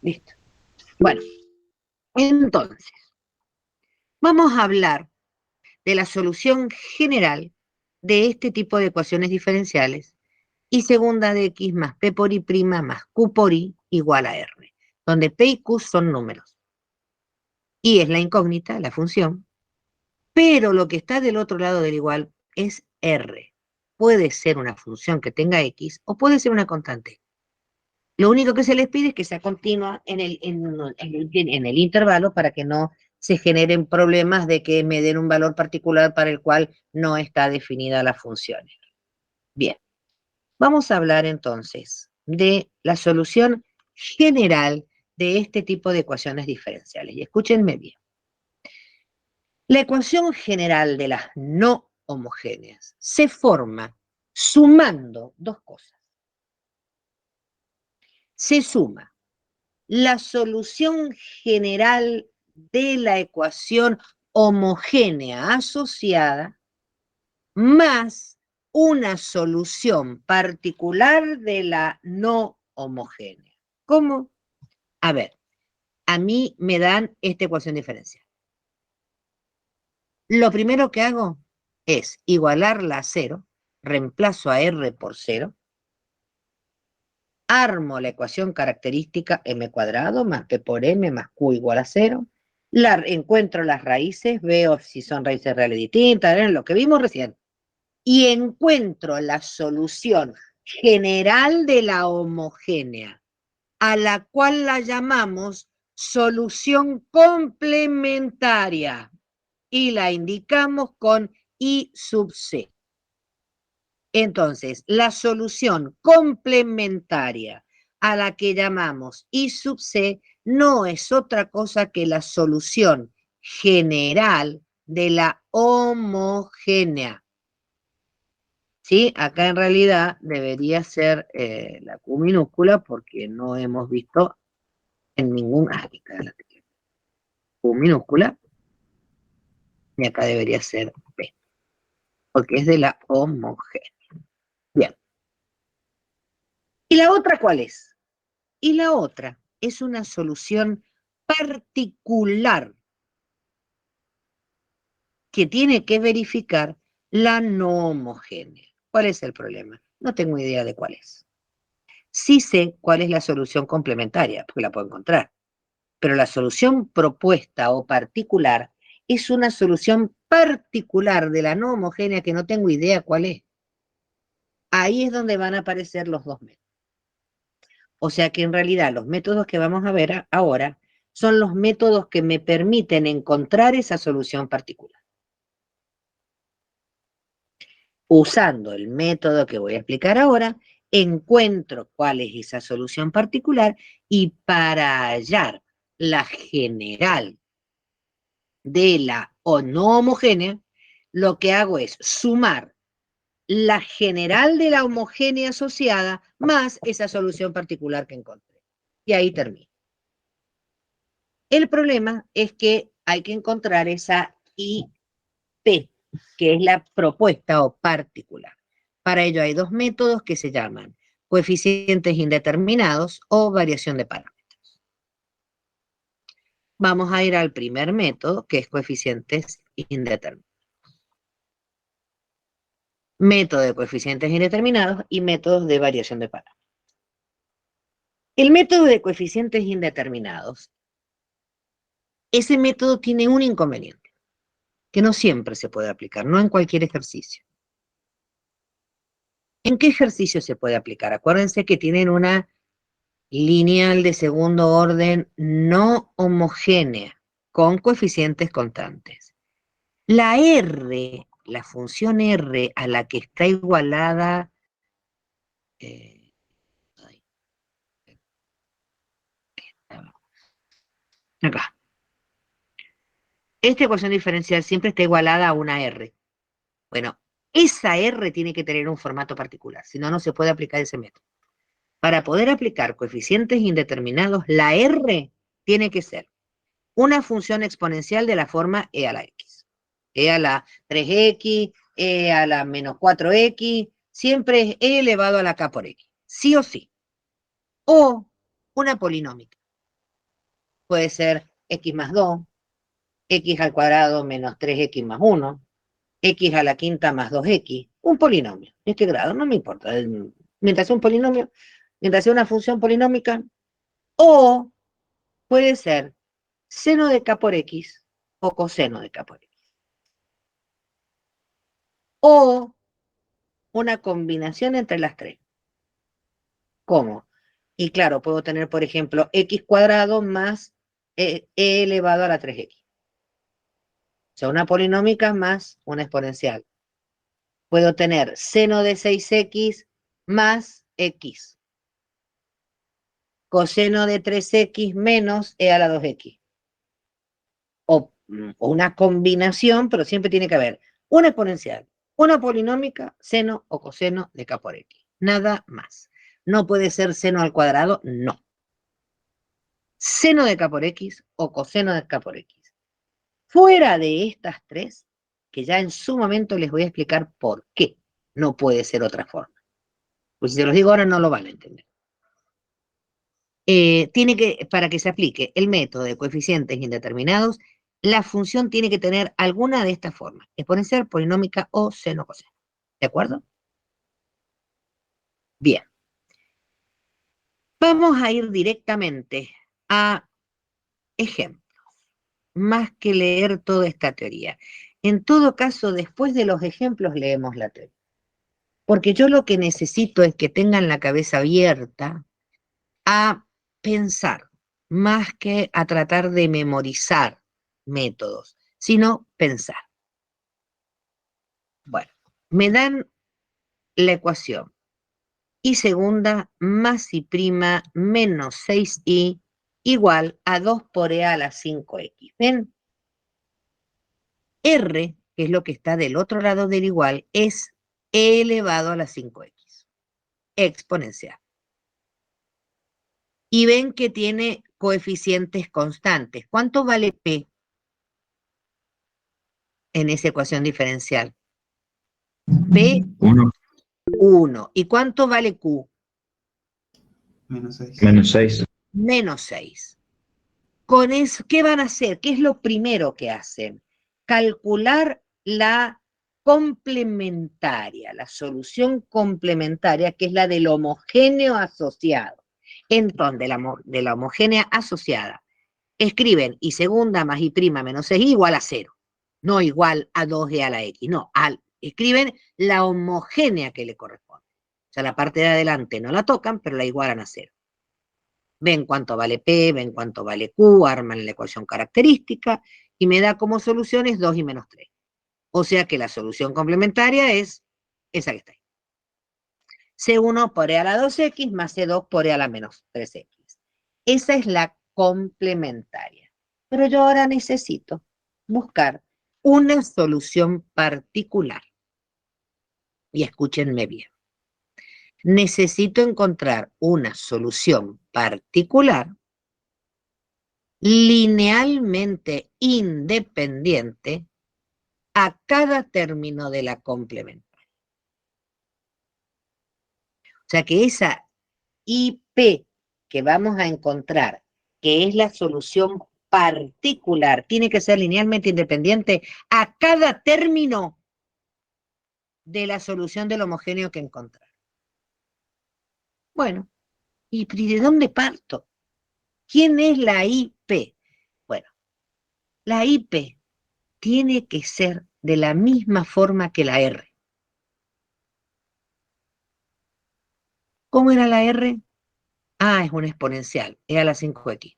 Listo. Bueno, entonces, vamos a hablar de la solución general de este tipo de ecuaciones diferenciales y segunda de x más p por y' más q por y igual a r, donde p y q son números. Y es la incógnita, la función, pero lo que está del otro lado del igual es r. Puede ser una función que tenga x o puede ser una constante. Lo único que se les pide es que sea continua en el intervalo para que no se generen problemas de que me den un valor particular para el cual no está definida la función. Bien, vamos a hablar entonces de la solución general de este tipo de ecuaciones diferenciales. Y escúchenme bien. La ecuación general de las no homogéneas se forma sumando dos cosas. Se suma la solución general de la ecuación homogénea asociada más una solución particular de la no homogénea. ¿Cómo? A ver, a mí me dan esta ecuación diferencial. Lo primero que hago es igualarla a 0 reemplazo a R por 0, armo la ecuación característica m cuadrado más p por m más q igual a 0, encuentro las raíces, veo si son raíces reales distintas, lo que vimos recién, y encuentro la solución general de la homogénea, a la cual la llamamos solución complementaria, y la indicamos con I sub C. Entonces, la solución complementaria a la que llamamos I sub C no es otra cosa que la solución general de la homogénea. ¿Sí? Acá en realidad debería ser la Q minúscula porque no hemos visto en ningún... Q minúscula. Y acá debería ser P, porque es de la homogénea. Bien. ¿Y la otra cuál es? Y la otra es una solución particular que tiene que verificar la no homogénea. ¿Cuál es el problema? No tengo idea de cuál es. Sí sé cuál es la solución complementaria, porque la puedo encontrar. Pero la solución propuesta o particular es una solución particular de la no homogénea que no tengo idea cuál es. Ahí es donde van a aparecer los dos métodos. O sea que en realidad los métodos que vamos a ver ahora son los métodos que me permiten encontrar esa solución particular. Usando el método que voy a explicar ahora, encuentro cuál es esa solución particular y para hallar la general de la o no homogénea, lo que hago es sumar la general de la homogénea asociada más esa solución particular que encontré. Y ahí termino. El problema es que hay que encontrar esa IP, que es la propuesta o particular. Para ello hay dos métodos que se llaman coeficientes indeterminados o variación de parámetros. Vamos a ir al primer método, que es coeficientes indeterminados. Método de coeficientes indeterminados y métodos de variación de parámetros. El método de coeficientes indeterminados, ese método tiene un inconveniente, que no siempre se puede aplicar, no en cualquier ejercicio. ¿En qué ejercicio se puede aplicar? Acuérdense que tienen una lineal de segundo orden no homogénea, con coeficientes constantes. La R, la función R a la que está igualada... acá. Esta ecuación diferencial siempre está igualada a una R. Bueno, esa R tiene que tener un formato particular, si no, no se puede aplicar ese método. Para poder aplicar coeficientes indeterminados, la R tiene que ser una función exponencial de la forma e a la x. E a la 3x, e a la menos 4x, siempre es e elevado a la k por x, sí o sí. O una polinómica. Puede ser x más 2, x al cuadrado menos 3x más 1, x a la quinta más 2x, un polinomio de este grado, no me importa. Mientras sea un polinomio, mientras sea una función polinómica, o puede ser seno de k por x o coseno de k por x. O una combinación entre las tres. ¿Cómo? Y claro, puedo tener, por ejemplo, x cuadrado más e elevado a la 3x. O sea, una polinómica más una exponencial. Puedo tener seno de 6x más x. Coseno de 3x menos e a la 2x. O una combinación, pero siempre tiene que haber una exponencial, una polinómica, seno o coseno de k por x. Nada más. No puede ser seno al cuadrado, no. Seno de k por x o coseno de k por x. Fuera de estas tres, que ya en su momento les voy a explicar por qué no puede ser otra forma. Pues si se los digo ahora no lo van a entender. Para que se aplique el método de coeficientes indeterminados, la función tiene que tener alguna de estas formas: exponencial, polinómica o seno coseno. ¿De acuerdo? Bien. Vamos a ir directamente a ejemplos, más que leer toda esta teoría. En todo caso, después de los ejemplos leemos la teoría. Porque yo lo que necesito es que tengan la cabeza abierta a pensar, más que a tratar de memorizar métodos, sino pensar. Bueno, me dan la ecuación y segunda más y prima menos 6i igual a 2 por e a la 5x. ¿Ven? R, que es lo que está del otro lado del igual, es e elevado a la 5x, exponencial. Y ven que tiene coeficientes constantes. ¿Cuánto vale P en esa ecuación diferencial? P, 1 1. ¿Y cuánto vale Q? Menos 6. menos 6. Menos 6. Con eso, ¿qué van a hacer? ¿Qué es lo primero que hacen? Calcular la complementaria, la solución complementaria, que es la del homogéneo asociado. Entonces, de la homogénea asociada, escriben y segunda más y prima menos 6 igual a 0, no igual a 2e a la x, no, escriben la homogénea que le corresponde. O sea, la parte de adelante no la tocan, pero la igualan a 0. Ven cuánto vale P, ven cuánto vale Q, arman la ecuación característica y me da como soluciones 2 y menos 3. O sea que la solución complementaria es esa que está ahí. C1 por e a la 2x más C2 por e a la menos 3x. Esa es la complementaria. Pero yo ahora necesito buscar una solución particular. Y escúchenme bien. Necesito encontrar una solución particular linealmente independiente a cada término de la complementaria. O sea que esa IP que vamos a encontrar, que es la solución particular, tiene que ser linealmente independiente a cada término de la solución del homogéneo que encontrar. Bueno, ¿y de dónde parto? ¿Quién es la IP? Bueno, la IP tiene que ser de la misma forma que la R. ¿Cómo era la R? Ah, es una exponencial, es a la 5x.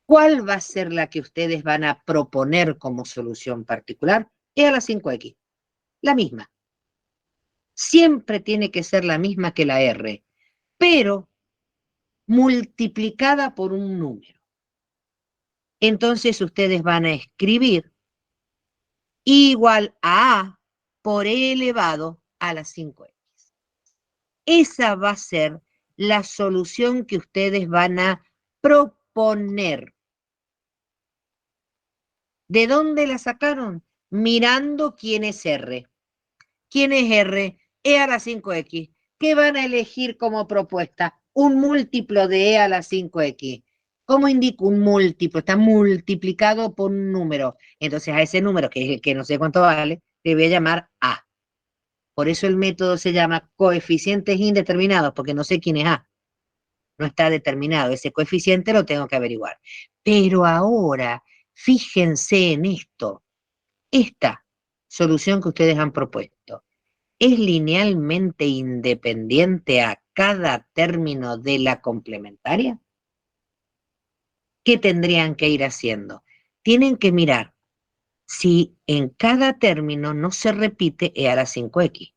¿Cuál va a ser la que ustedes van a proponer como solución particular? Es a la 5x, la misma. Siempre tiene que ser la misma que la R, pero multiplicada por un número. Entonces ustedes van a escribir igual a por e elevado a la 5x. Esa va a ser la solución que ustedes van a proponer. ¿De dónde la sacaron? Mirando quién es R. ¿Quién es R? E a la 5x. ¿Qué van a elegir como propuesta? Un múltiplo de e a la 5x. ¿Cómo indico un múltiplo? Está multiplicado por un número. Entonces a ese número, que es el que no sé cuánto vale, le voy a llamar A. Por eso el método se llama coeficientes indeterminados, porque no sé quién es A. No está determinado. Ese coeficiente lo tengo que averiguar. Pero ahora, fíjense en esto. Esta solución que ustedes han propuesto es linealmente independiente a cada término de la complementaria. ¿Qué tendrían que ir haciendo? Tienen que mirar si en cada término no se repite e a la 5x.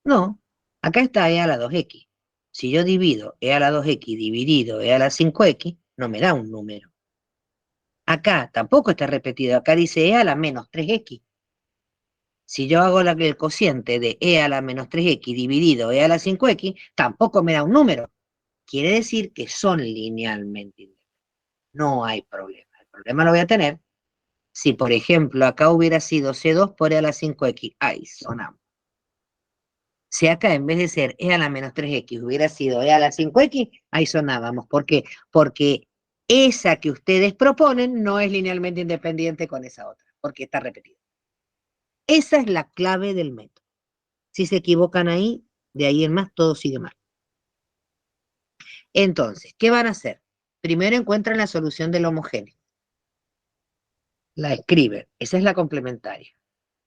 No, acá está e a la 2x. Si yo divido e a la 2x dividido e a la 5x, no me da un número. Acá tampoco está repetido, acá dice e a la menos 3x. Si yo hago el cociente de e a la menos 3x dividido e a la 5x, tampoco me da un número. Quiere decir que son linealmente independientes. No hay problema. El problema lo voy a tener si, por ejemplo, acá hubiera sido C2 por e a la 5x. Ahí sonamos. Si acá en vez de ser e a la menos 3x hubiera sido e a la 5x, ahí sonábamos. ¿Por qué? Porque esa que ustedes proponen no es linealmente independiente con esa otra, porque está repetida. Esa es la clave del método. Si se equivocan ahí, De ahí en más todo sigue mal. Entonces, ¿qué van a hacer? Primero encuentran la solución del homogéneo. La escriben. Esa es la complementaria.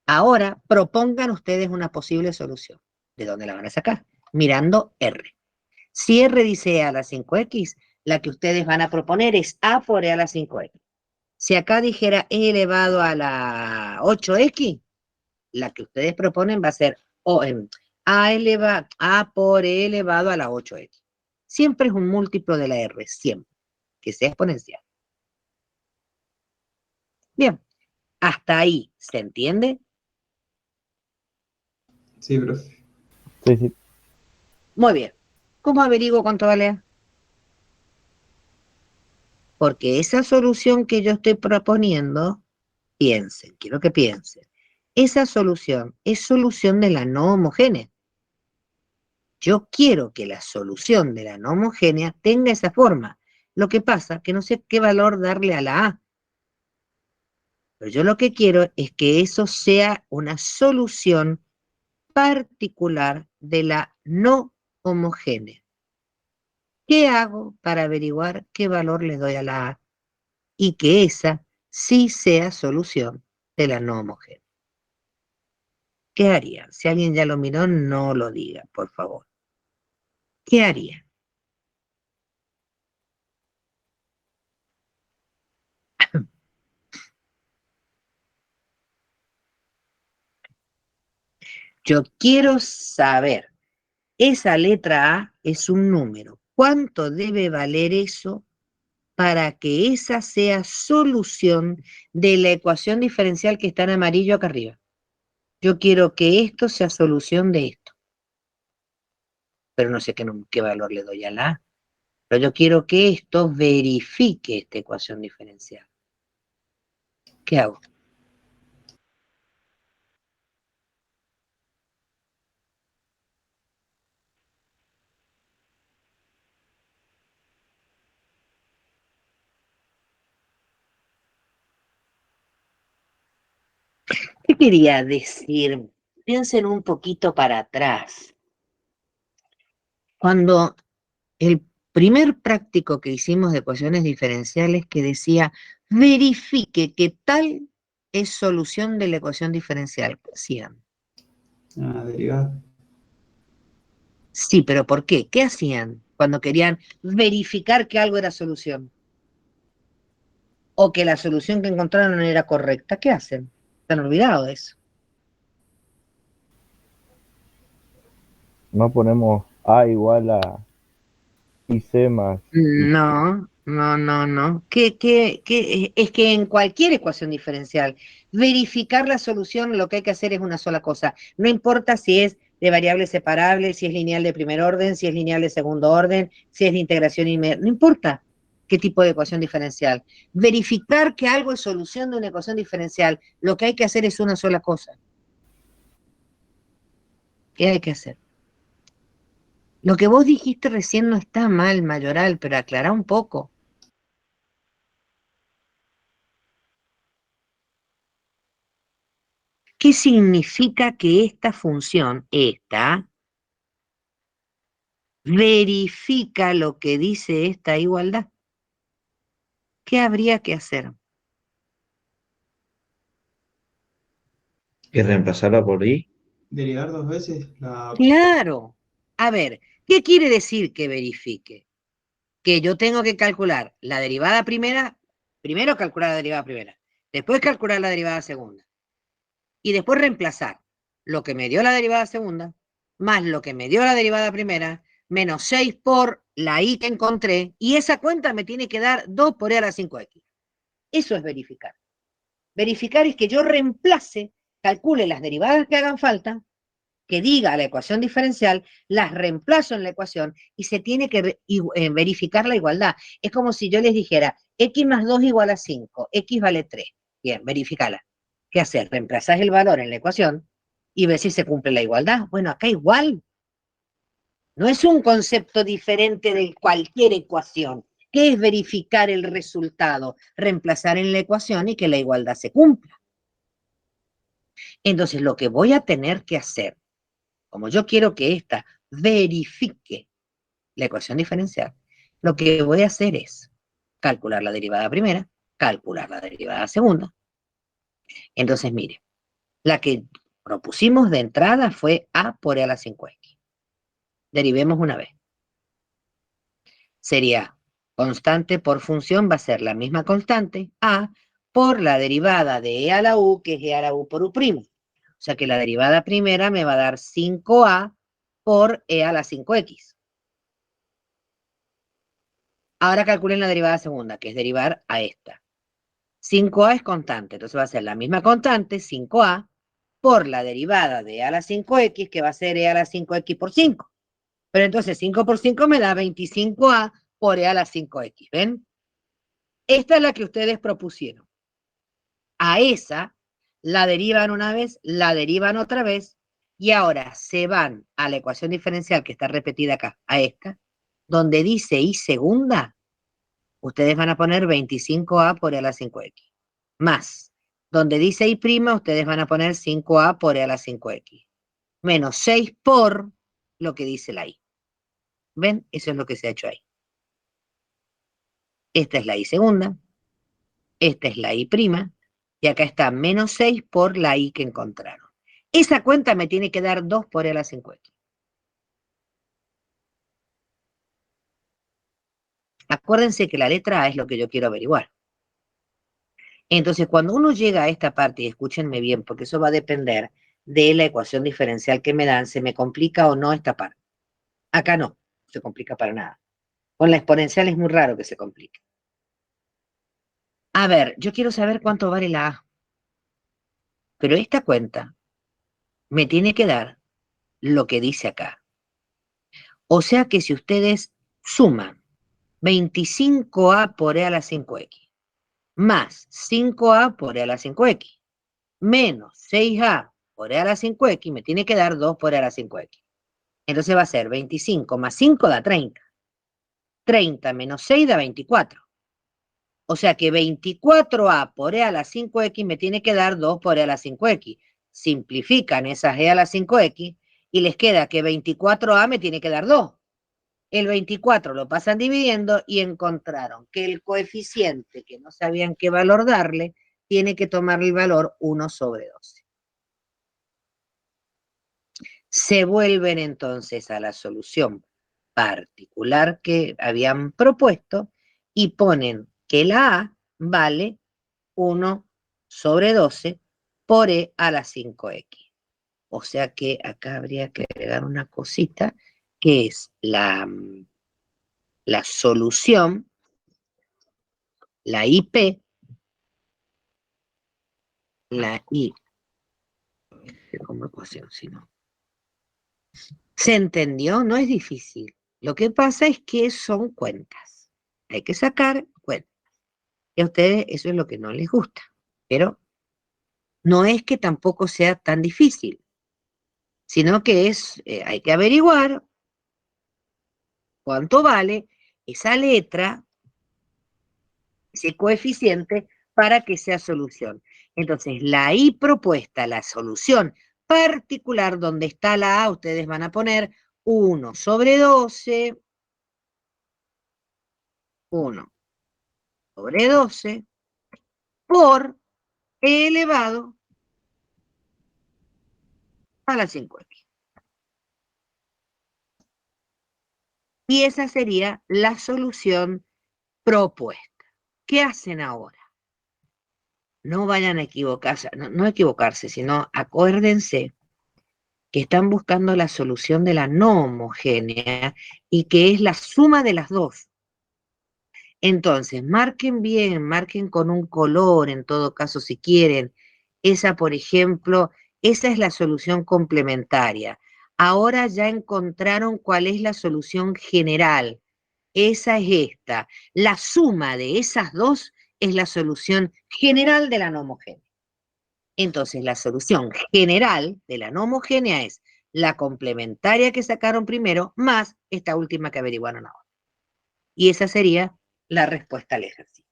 Ahora propongan ustedes una posible solución. ¿De dónde la van a sacar? Mirando R. Si R dice E a la 5X, la que ustedes van a proponer es A por E a la 5X. Si acá dijera E elevado a la 8X, la que ustedes proponen va a ser A por E elevado a la 8X. Siempre es un múltiplo de la R, siempre, que sea exponencial. Bien, hasta ahí, ¿se entiende? Sí, profe. Sí, sí. Muy bien. ¿Cómo averiguo cuánto vale A? Porque esa solución que yo estoy proponiendo, piensen, quiero que piensen, esa solución es solución de la no homogénea. Yo quiero que la solución de la no homogénea tenga esa forma. Lo que pasa es que no sé qué valor darle a la A. Pero yo lo que quiero es que eso sea una solución particular de la no homogénea. ¿Qué hago para averiguar qué valor le doy a la A? Y que esa sí sea solución de la no homogénea. ¿Qué harían? Si alguien ya lo miró, no lo diga, por favor. ¿Qué harían? Yo quiero saber, esa letra A es un número. ¿Cuánto debe valer eso para que esa sea solución de la ecuación diferencial que está en amarillo acá arriba? Yo quiero que esto sea solución de esto. Pero no sé qué valor le doy a la A. Pero yo quiero que esto verifique esta ecuación diferencial. ¿Qué hago? ¿Qué quería decir? Piensen un poquito para atrás. Cuando el primer práctico que hicimos de ecuaciones diferenciales que decía, verifique que tal es solución de la ecuación diferencial. ¿Qué hacían? Derivada. Sí, pero ¿por qué? ¿Qué hacían cuando querían verificar que algo era solución? O que la solución que encontraron no era correcta. ¿Qué hacen? ¿Se han olvidado de eso? No ponemos A igual a IC más IC. No, no, no, no. Es que en cualquier ecuación diferencial, verificar la solución, lo que hay que hacer es una sola cosa. No importa si es de variables separables, si es lineal de primer orden, si es lineal de segundo orden, si es de integración inmediata. No importa qué tipo de ecuación diferencial. Verificar que algo es solución de una ecuación diferencial, lo que hay que hacer es una sola cosa. ¿Qué hay que hacer? Lo que vos dijiste recién no está mal, Mayoral, pero aclará un poco. ¿Qué significa que esta función, esta, verifica lo que dice esta igualdad? ¿Qué habría que hacer? Y reemplazarla por I. Derivar dos veces la... Claro. A ver, ¿qué quiere decir que verifique? Que yo tengo que calcular la derivada primera, primero calcular la derivada primera, después calcular la derivada segunda, y después reemplazar lo que me dio la derivada segunda, más lo que me dio la derivada primera, menos 6 por la i que encontré, y esa cuenta me tiene que dar 2 por e a la 5x. Eso es verificar. Verificar es que yo reemplace, calcule las derivadas que hagan falta, que diga la ecuación diferencial, las reemplazo en la ecuación y se tiene que verificar la igualdad. Es como si yo les dijera, x más 2 igual a 5, x vale 3. Bien, verificala. ¿Qué hacer? Reemplazás el valor en la ecuación y ves si se cumple la igualdad. Bueno, acá igual. No es un concepto diferente de cualquier ecuación. ¿Qué es verificar el resultado? Reemplazar en la ecuación y que la igualdad se cumpla. Entonces, lo que voy a tener que hacer como yo quiero que esta verifique la ecuación diferencial, lo que voy a hacer es calcular la derivada primera, calcular la derivada segunda. Entonces, mire, la que propusimos de entrada fue a por e a la 5x. Derivemos una vez. Sería constante por función, va a ser la misma constante, a por la derivada de e a la u, que es e a la u por u'. O sea que la derivada primera me va a dar 5a por e a la 5x. Ahora calculen la derivada segunda, que es derivar a esta. 5a es constante, entonces va a ser la misma constante, 5a, por la derivada de e a la 5x, que va a ser e a la 5x por 5. Pero entonces 5 por 5 me da 25a por e a la 5x, ¿ven? Esta es la que ustedes propusieron. A esa la derivan una vez, la derivan otra vez, y ahora se van a la ecuación diferencial que está repetida acá, a esta, donde dice y segunda, ustedes van a poner 25a por e a la 5x. Más, donde dice y prima, ustedes van a poner 5a por e a la 5x. Menos 6 por lo que dice la y. ¿Ven? Eso es lo que se ha hecho ahí. Esta es la y segunda, esta es la y prima, y acá está menos 6 por la y que encontraron. Esa cuenta me tiene que dar 2 por e a la 5x. Acuérdense que la letra A es lo que yo quiero averiguar. Entonces, cuando uno llega a esta parte, y escúchenme bien, porque eso va a depender de la ecuación diferencial que me dan, se me complica o no esta parte. Acá no se complica para nada. Con la exponencial es muy raro que se complique. A ver, yo quiero saber cuánto vale la A. Pero esta cuenta me tiene que dar lo que dice acá. O sea que si ustedes suman 25a por e a la 5x más 5a por e a la 5x menos 6a por e a la 5x, me tiene que dar 2 por e a la 5x. Entonces va a ser 25 más 5 da 30. 30 menos 6 da 24. O sea que 24a por e a la 5x me tiene que dar 2 por e a la 5x. Simplifican esas e a la 5x y les queda que 24a me tiene que dar 2. El 24 lo pasan dividiendo y encontraron que el coeficiente, que no sabían qué valor darle, tiene que tomar el valor 1 sobre 12. Se vuelven entonces a la solución particular que habían propuesto y ponen que la A vale 1 sobre 12 por e a la 5x. O sea que acá habría que agregar una cosita que es la solución, la IP, la I, ¿cómo ecuación? Si no. ¿Se entendió? No es difícil. Lo que pasa es que son cuentas. Hay que sacar cuentas. Y a ustedes eso es lo que no les gusta. Pero no es que tampoco sea tan difícil, sino que hay que averiguar cuánto vale esa letra, ese coeficiente, para que sea solución. Entonces, la I propuesta, la solución particular donde está la A, ustedes van a poner 1 sobre 12, 1 sobre 12, por e elevado a la 5x. Y esa sería la solución propuesta. ¿Qué hacen ahora? No vayan a equivocarse, no equivocarse, sino acuérdense que están buscando la solución de la no homogénea y que es la suma de las dos. Entonces, marquen bien, marquen con un color, en todo caso, si quieren. Esa, por ejemplo, esa es la solución complementaria. Ahora ya encontraron cuál es la solución general. Esa es esta. La suma de esas dos es la solución general de la no homogénea. Entonces, la solución general de la no homogénea es la complementaria que sacaron primero más esta última que averiguaron ahora. Y esa sería la respuesta al ejercicio.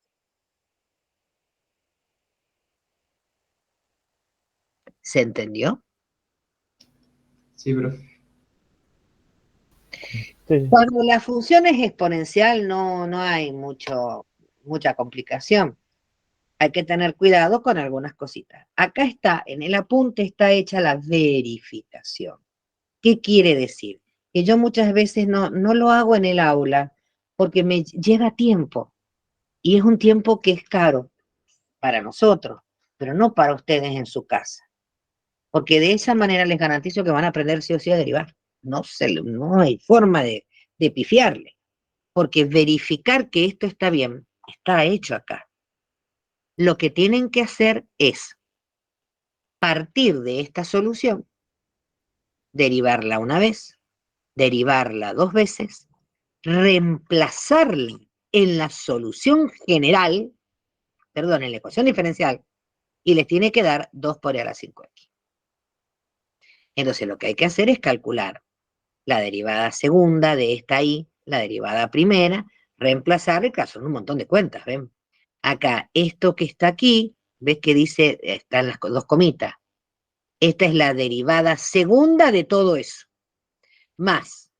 ¿Se entendió? Sí, profe. Sí, Cuando la función es exponencial no hay mucha complicación. Hay que tener cuidado con algunas cositas. Acá está, en el apunte está hecha la verificación. ¿Qué quiere decir? Que yo muchas veces no lo hago en el aula porque me lleva tiempo y es un tiempo que es caro para nosotros, pero no para ustedes en su casa. Porque de esa manera les garantizo que van a aprender sí o sí a derivar. No hay forma de pifiarle, porque verificar que esto está bien está hecho acá. Lo que tienen que hacer es partir de esta solución, derivarla una vez, derivarla dos veces, reemplazarla en la solución general, perdón, en la ecuación diferencial, y les tiene que dar 2 por e a la 5x. Entonces lo que hay que hacer es calcular la derivada segunda de esta y, la derivada primera, reemplazar, y claro, son un montón de cuentas, ¿ven? Acá, esto que está aquí, ¿ves que dice, están las dos comitas? Esta es la derivada segunda de todo eso, más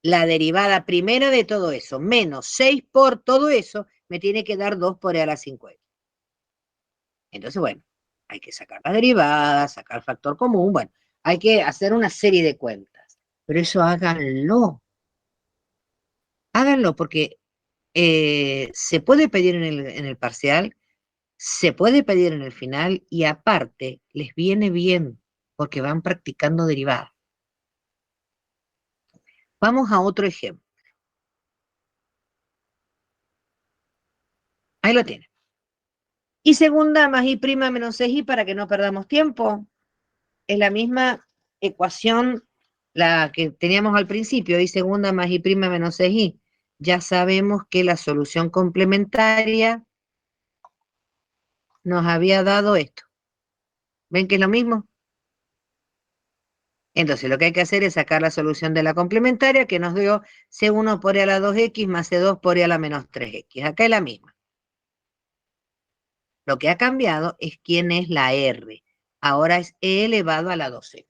la derivada primera de todo eso, menos 6 por todo eso, me tiene que dar 2 por e a la 5x. Entonces, bueno, hay que sacar la derivada, sacar factor común, bueno, hay que hacer una serie de cuentas. Pero eso háganlo porque se puede pedir en el parcial, se puede pedir en el final y aparte les viene bien porque van practicando derivadas. Vamos a otro ejemplo. Ahí lo tienen. Y segunda más y prima menos 6i para que no perdamos tiempo. Es la misma ecuación la que teníamos al principio, y segunda más y prima menos 6i. Ya sabemos que la solución complementaria nos había dado esto. ¿Ven que es lo mismo? Entonces lo que hay que hacer es sacar la solución de la complementaria que nos dio C1 por e a la 2x más C2 por e a la menos 3x. Acá es la misma. Lo que ha cambiado es quién es la R. Ahora es e elevado a la 2x.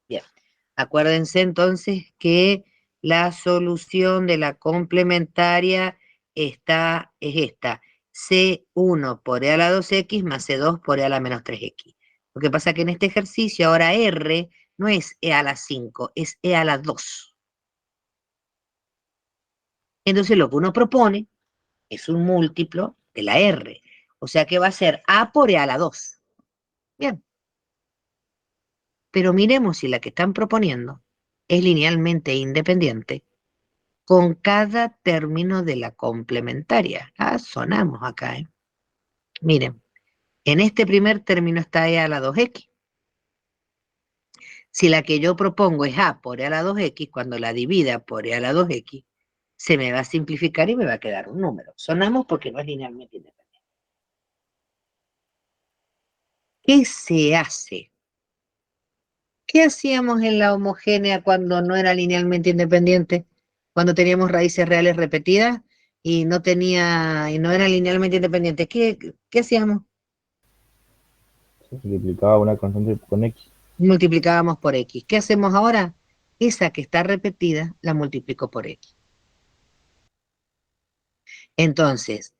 Bien, acuérdense entonces que la solución de la complementaria es esta. C1 por e a la 2x más C2 por e a la menos 3x. Lo que pasa es que en este ejercicio ahora R no es e a la 5, es e a la 2. Entonces lo que uno propone es un múltiplo de la R. O sea que va a ser A por e a la 2. Bien. Pero miremos si la que están proponiendo es linealmente independiente con cada término de la complementaria. Ah, sonamos acá, ¿eh? Miren, en este primer término está e a la 2x. Si la que yo propongo es a por e a la 2x, cuando la divida por e a la 2x, se me va a simplificar y me va a quedar un número. Sonamos porque no es linealmente independiente. ¿Qué se hace? ¿Qué hacíamos en la homogénea cuando no era linealmente independiente? Cuando teníamos raíces reales repetidas y no era linealmente independiente. ¿Qué hacíamos? se multiplicaba una constante con X. Multiplicábamos por X. ¿Qué hacemos ahora? Esa que está repetida la multiplico por X. Entonces,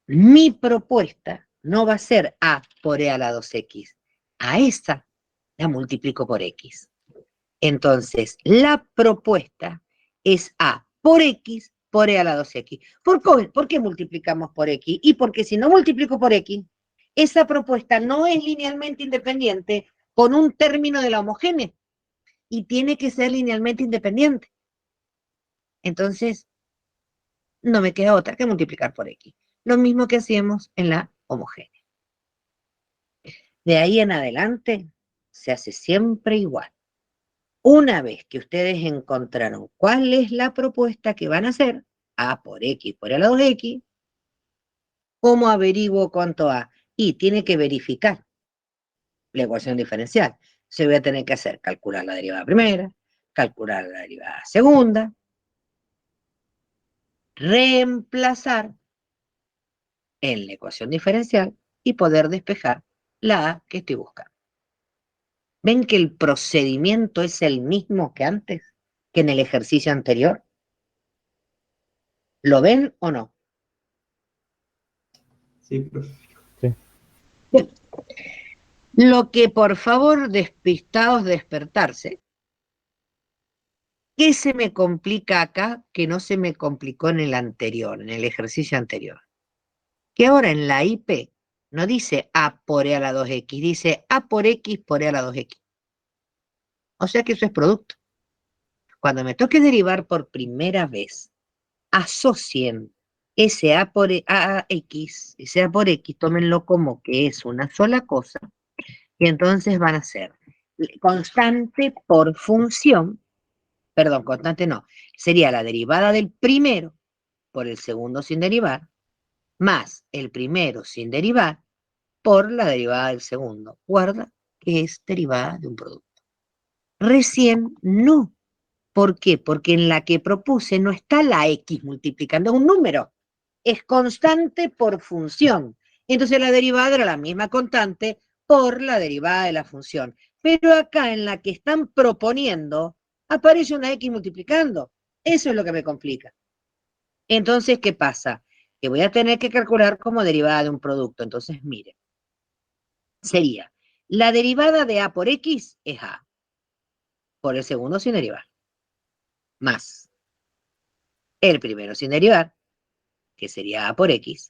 mi propuesta no va a ser A por E a la 2X. A esa la multiplico por X. Entonces, la propuesta es A por X por E a la 2X. ¿Por qué multiplicamos por X? Y porque si no multiplico por X, esa propuesta no es linealmente independiente con un término de la homogénea y tiene que ser linealmente independiente. Entonces, no me queda otra que multiplicar por X. Lo mismo que hacíamos en la homogénea. De ahí en adelante, se hace siempre igual. Una vez que ustedes encontraron cuál es la propuesta que van a hacer, A por X por E a la 2X, ¿cómo averiguo cuánto A? Y tiene que verificar la ecuación diferencial. Se voy a tener que hacer calcular la derivada primera, calcular la derivada segunda, reemplazar en la ecuación diferencial y poder despejar la A que estoy buscando. ¿Ven que el procedimiento es el mismo que antes, que en el ejercicio anterior? ¿Lo ven o no? Sí, profe. Bien. Lo que, por favor, despistados, despertarse. ¿Qué se me complica acá que no se me complicó en el anterior, en el ejercicio anterior? Que ahora en la IP no dice A por E a la 2X, dice A por X por E a la 2X. O sea que eso es producto. Cuando me toque derivar por primera vez, asocien ese A por X, ese A por X, tómenlo como que es una sola cosa, y entonces van a ser constante por función, perdón, constante no, sería la derivada del primero por el segundo sin derivar, más el primero sin derivar por la derivada del segundo. Guarda que es derivada de un producto. Recién no. ¿Por qué? Porque en la que propuse no está la X multiplicando, es un número. Es constante por función. Entonces la derivada era la misma constante por la derivada de la función. Pero acá en la que están proponiendo aparece una X multiplicando. Eso es lo que me complica. Entonces, ¿qué pasa? Que voy a tener que calcular como derivada de un producto. Entonces, mire, sería la derivada de A por X es A, por el segundo sin derivar, más el primero sin derivar, que sería A por X,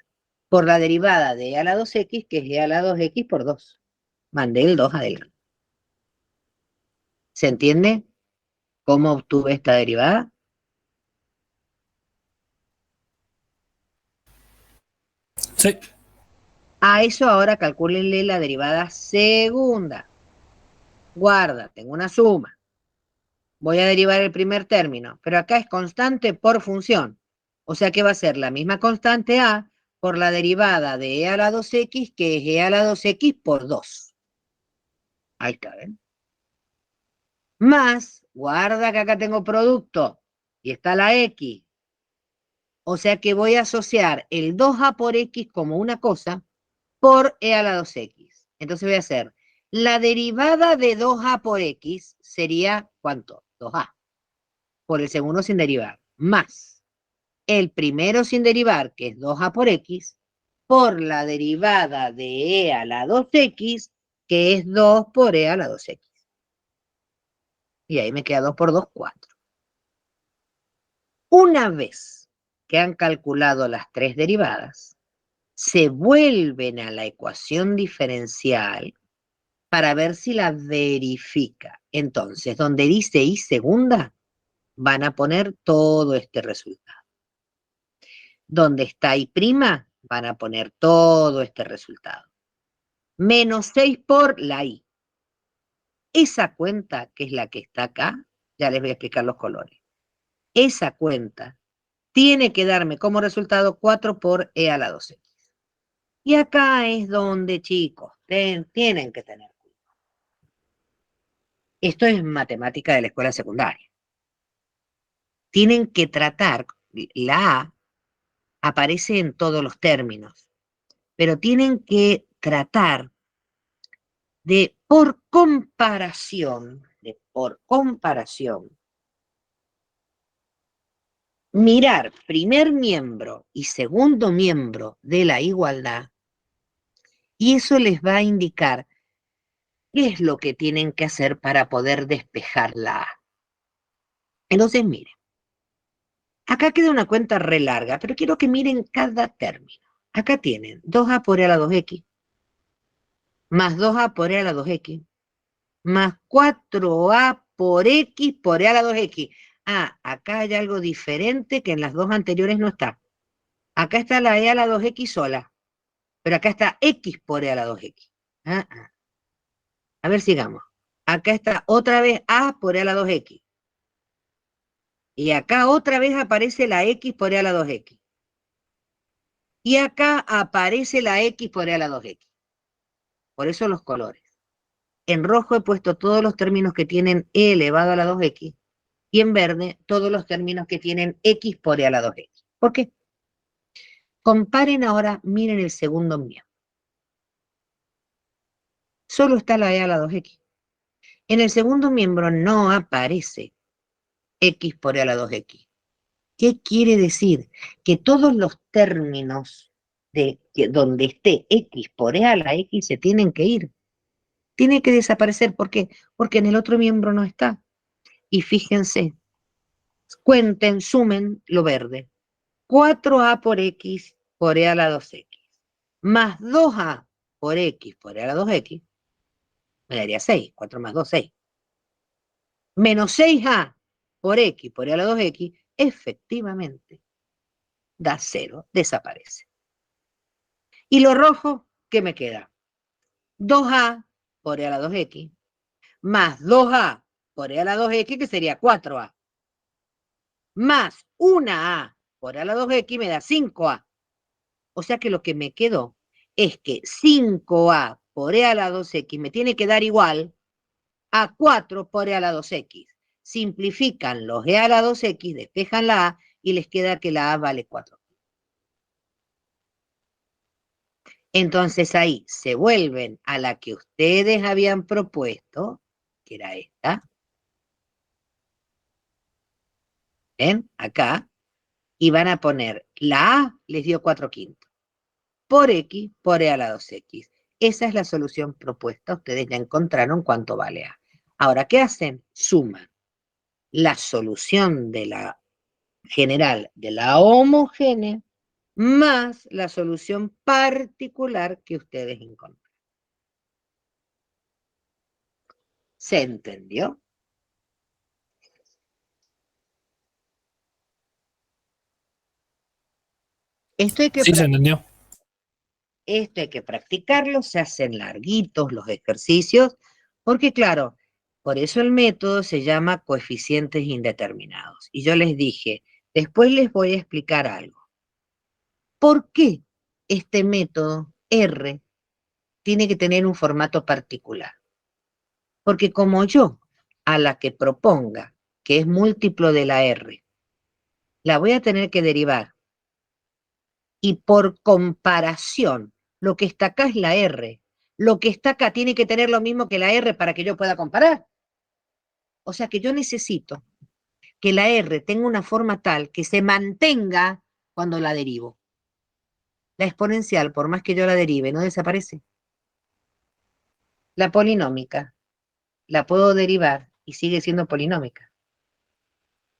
por la derivada de E a la 2X, que es E a la 2X por 2. Mandé el 2 adelante. ¿Se entiende cómo obtuve esta derivada? Sí. A eso ahora calcúlenle la derivada segunda. Guarda, tengo una suma. Voy a derivar el primer término, pero acá es constante por función. O sea que va a ser la misma constante A por la derivada de E a la 2X, que es E a la 2X por 2. Ahí está, ¿ven? Más, guarda que acá tengo producto y está la X. O sea que voy a asociar el 2A por X como una cosa por E a la 2X. Entonces voy a hacer la derivada de 2A por X sería, ¿cuánto? 2A. Por el segundo sin derivar. Más el primero sin derivar, que es 2A por X, por la derivada de E a la 2X, que es 2 por E a la 2X. Y ahí me queda 2 por 2, 4. Una vez que han calculado las tres derivadas, se vuelven a la ecuación diferencial para ver si la verifica. Entonces, donde dice y segunda, van a poner todo este resultado. Donde está y prima, van a poner todo este resultado. Menos 6 por la i. Esa cuenta, que es la que está acá, ya les voy a explicar los colores. Esa cuenta tiene que darme como resultado 4 por e a la 2x. Y acá es donde, chicos, tienen que tener cuidado. Esto es matemática de la escuela secundaria. Tienen que tratar, la A aparece en todos los términos, pero tienen que tratar de por comparación, mirar primer miembro y segundo miembro de la igualdad, y eso les va a indicar qué es lo que tienen que hacer para poder despejar la A. Entonces, miren, acá queda una cuenta re larga, pero quiero que miren cada término. Acá tienen 2A por E a la 2X, más 2A por E a la 2X, más 4A por X por E a la 2X. Ah, acá hay algo diferente que en las dos anteriores no está. Acá está la E a la 2X sola, pero acá está X por E a la 2X. A ver, sigamos. Acá está otra vez A por E a la 2X. Y acá otra vez aparece la X por E a la 2X. Y acá aparece la X por E a la 2X. Por eso los colores. En rojo he puesto todos los términos que tienen E elevado a la 2X. Y en verde todos los términos que tienen X por E a la 2X. ¿Por qué? Comparen ahora, miren el segundo miembro. Solo está la E a la 2X. En el segundo miembro no aparece x por e a la 2x. ¿Qué quiere decir? Que todos los términos donde esté x por e a la x se tienen que ir. Tiene que desaparecer. ¿Por qué? Porque en el otro miembro no está. Y fíjense, cuenten, sumen lo verde. 4a por x por e a la 2x más 2a por x por e a la 2x me daría 6. 4 más 2, 6. Menos 6a por x por e a la 2x, efectivamente, da 0, desaparece. Y lo rojo, ¿qué me queda? 2a por e a la 2x más 2a por e a la 2x, que sería 4a, más 1a por e a la 2x me da 5a. O sea que lo que me quedó es que 5a por e a la 2x me tiene que dar igual a 4 por e a la 2x. Simplifican los e a la 2x, despejan la a y les queda que la a vale 4. Entonces ahí se vuelven a la que ustedes habían propuesto, que era esta. ¿Ven? Acá. Y van a poner la a les dio 4/5 por x por e a la 2x. Esa es la solución propuesta. Ustedes ya encontraron cuánto vale a. Ahora, ¿qué hacen? Suman la solución de la general de la homogénea más la solución particular que ustedes encontraron. ¿Se entendió? Esto hay que Sí, se entendió. Esto hay que practicarlo, se hacen larguitos los ejercicios, porque claro, por eso el método se llama coeficientes indeterminados. Y yo les dije, después les voy a explicar algo. ¿Por qué este método R tiene que tener un formato particular? Porque como yo, a la que proponga, que es múltiplo de la R, la voy a tener que derivar. Y por comparación, lo que está acá es la R. Lo que está acá tiene que tener lo mismo que la R para que yo pueda comparar. O sea que yo necesito que la R tenga una forma tal que se mantenga cuando la derivo. La exponencial, por más que yo la derive, no desaparece. La polinómica la puedo derivar y sigue siendo polinómica.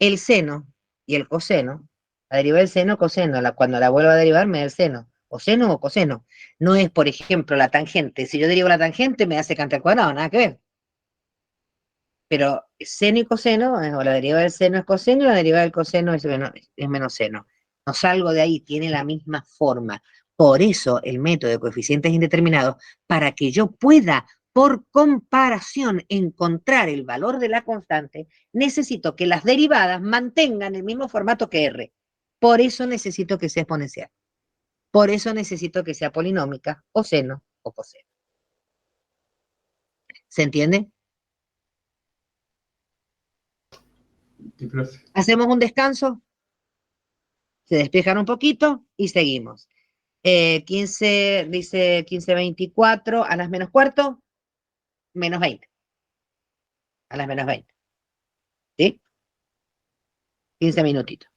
El seno y el coseno, la deriva del seno, coseno, cuando la vuelvo a derivar me da el seno, o seno o coseno. No es, por ejemplo, la tangente. Si yo derivo la tangente me hace secante al cuadrado, nada que ver. Pero seno y coseno, o la deriva del seno es coseno y la deriva del coseno es menos seno. No salgo de ahí, tiene la misma forma. Por eso el método de coeficientes indeterminados, para que yo pueda, por comparación, encontrar el valor de la constante, necesito que las derivadas mantengan el mismo formato que R. Por eso necesito que sea exponencial. Por eso necesito que sea polinómica, o seno, o coseno. ¿Se entiende? Sí, profe. Hacemos un descanso, se despejan un poquito y seguimos. 15, dice 15:24, a las menos cuarto, menos 20. A las menos 20. ¿Sí? 15 minutitos.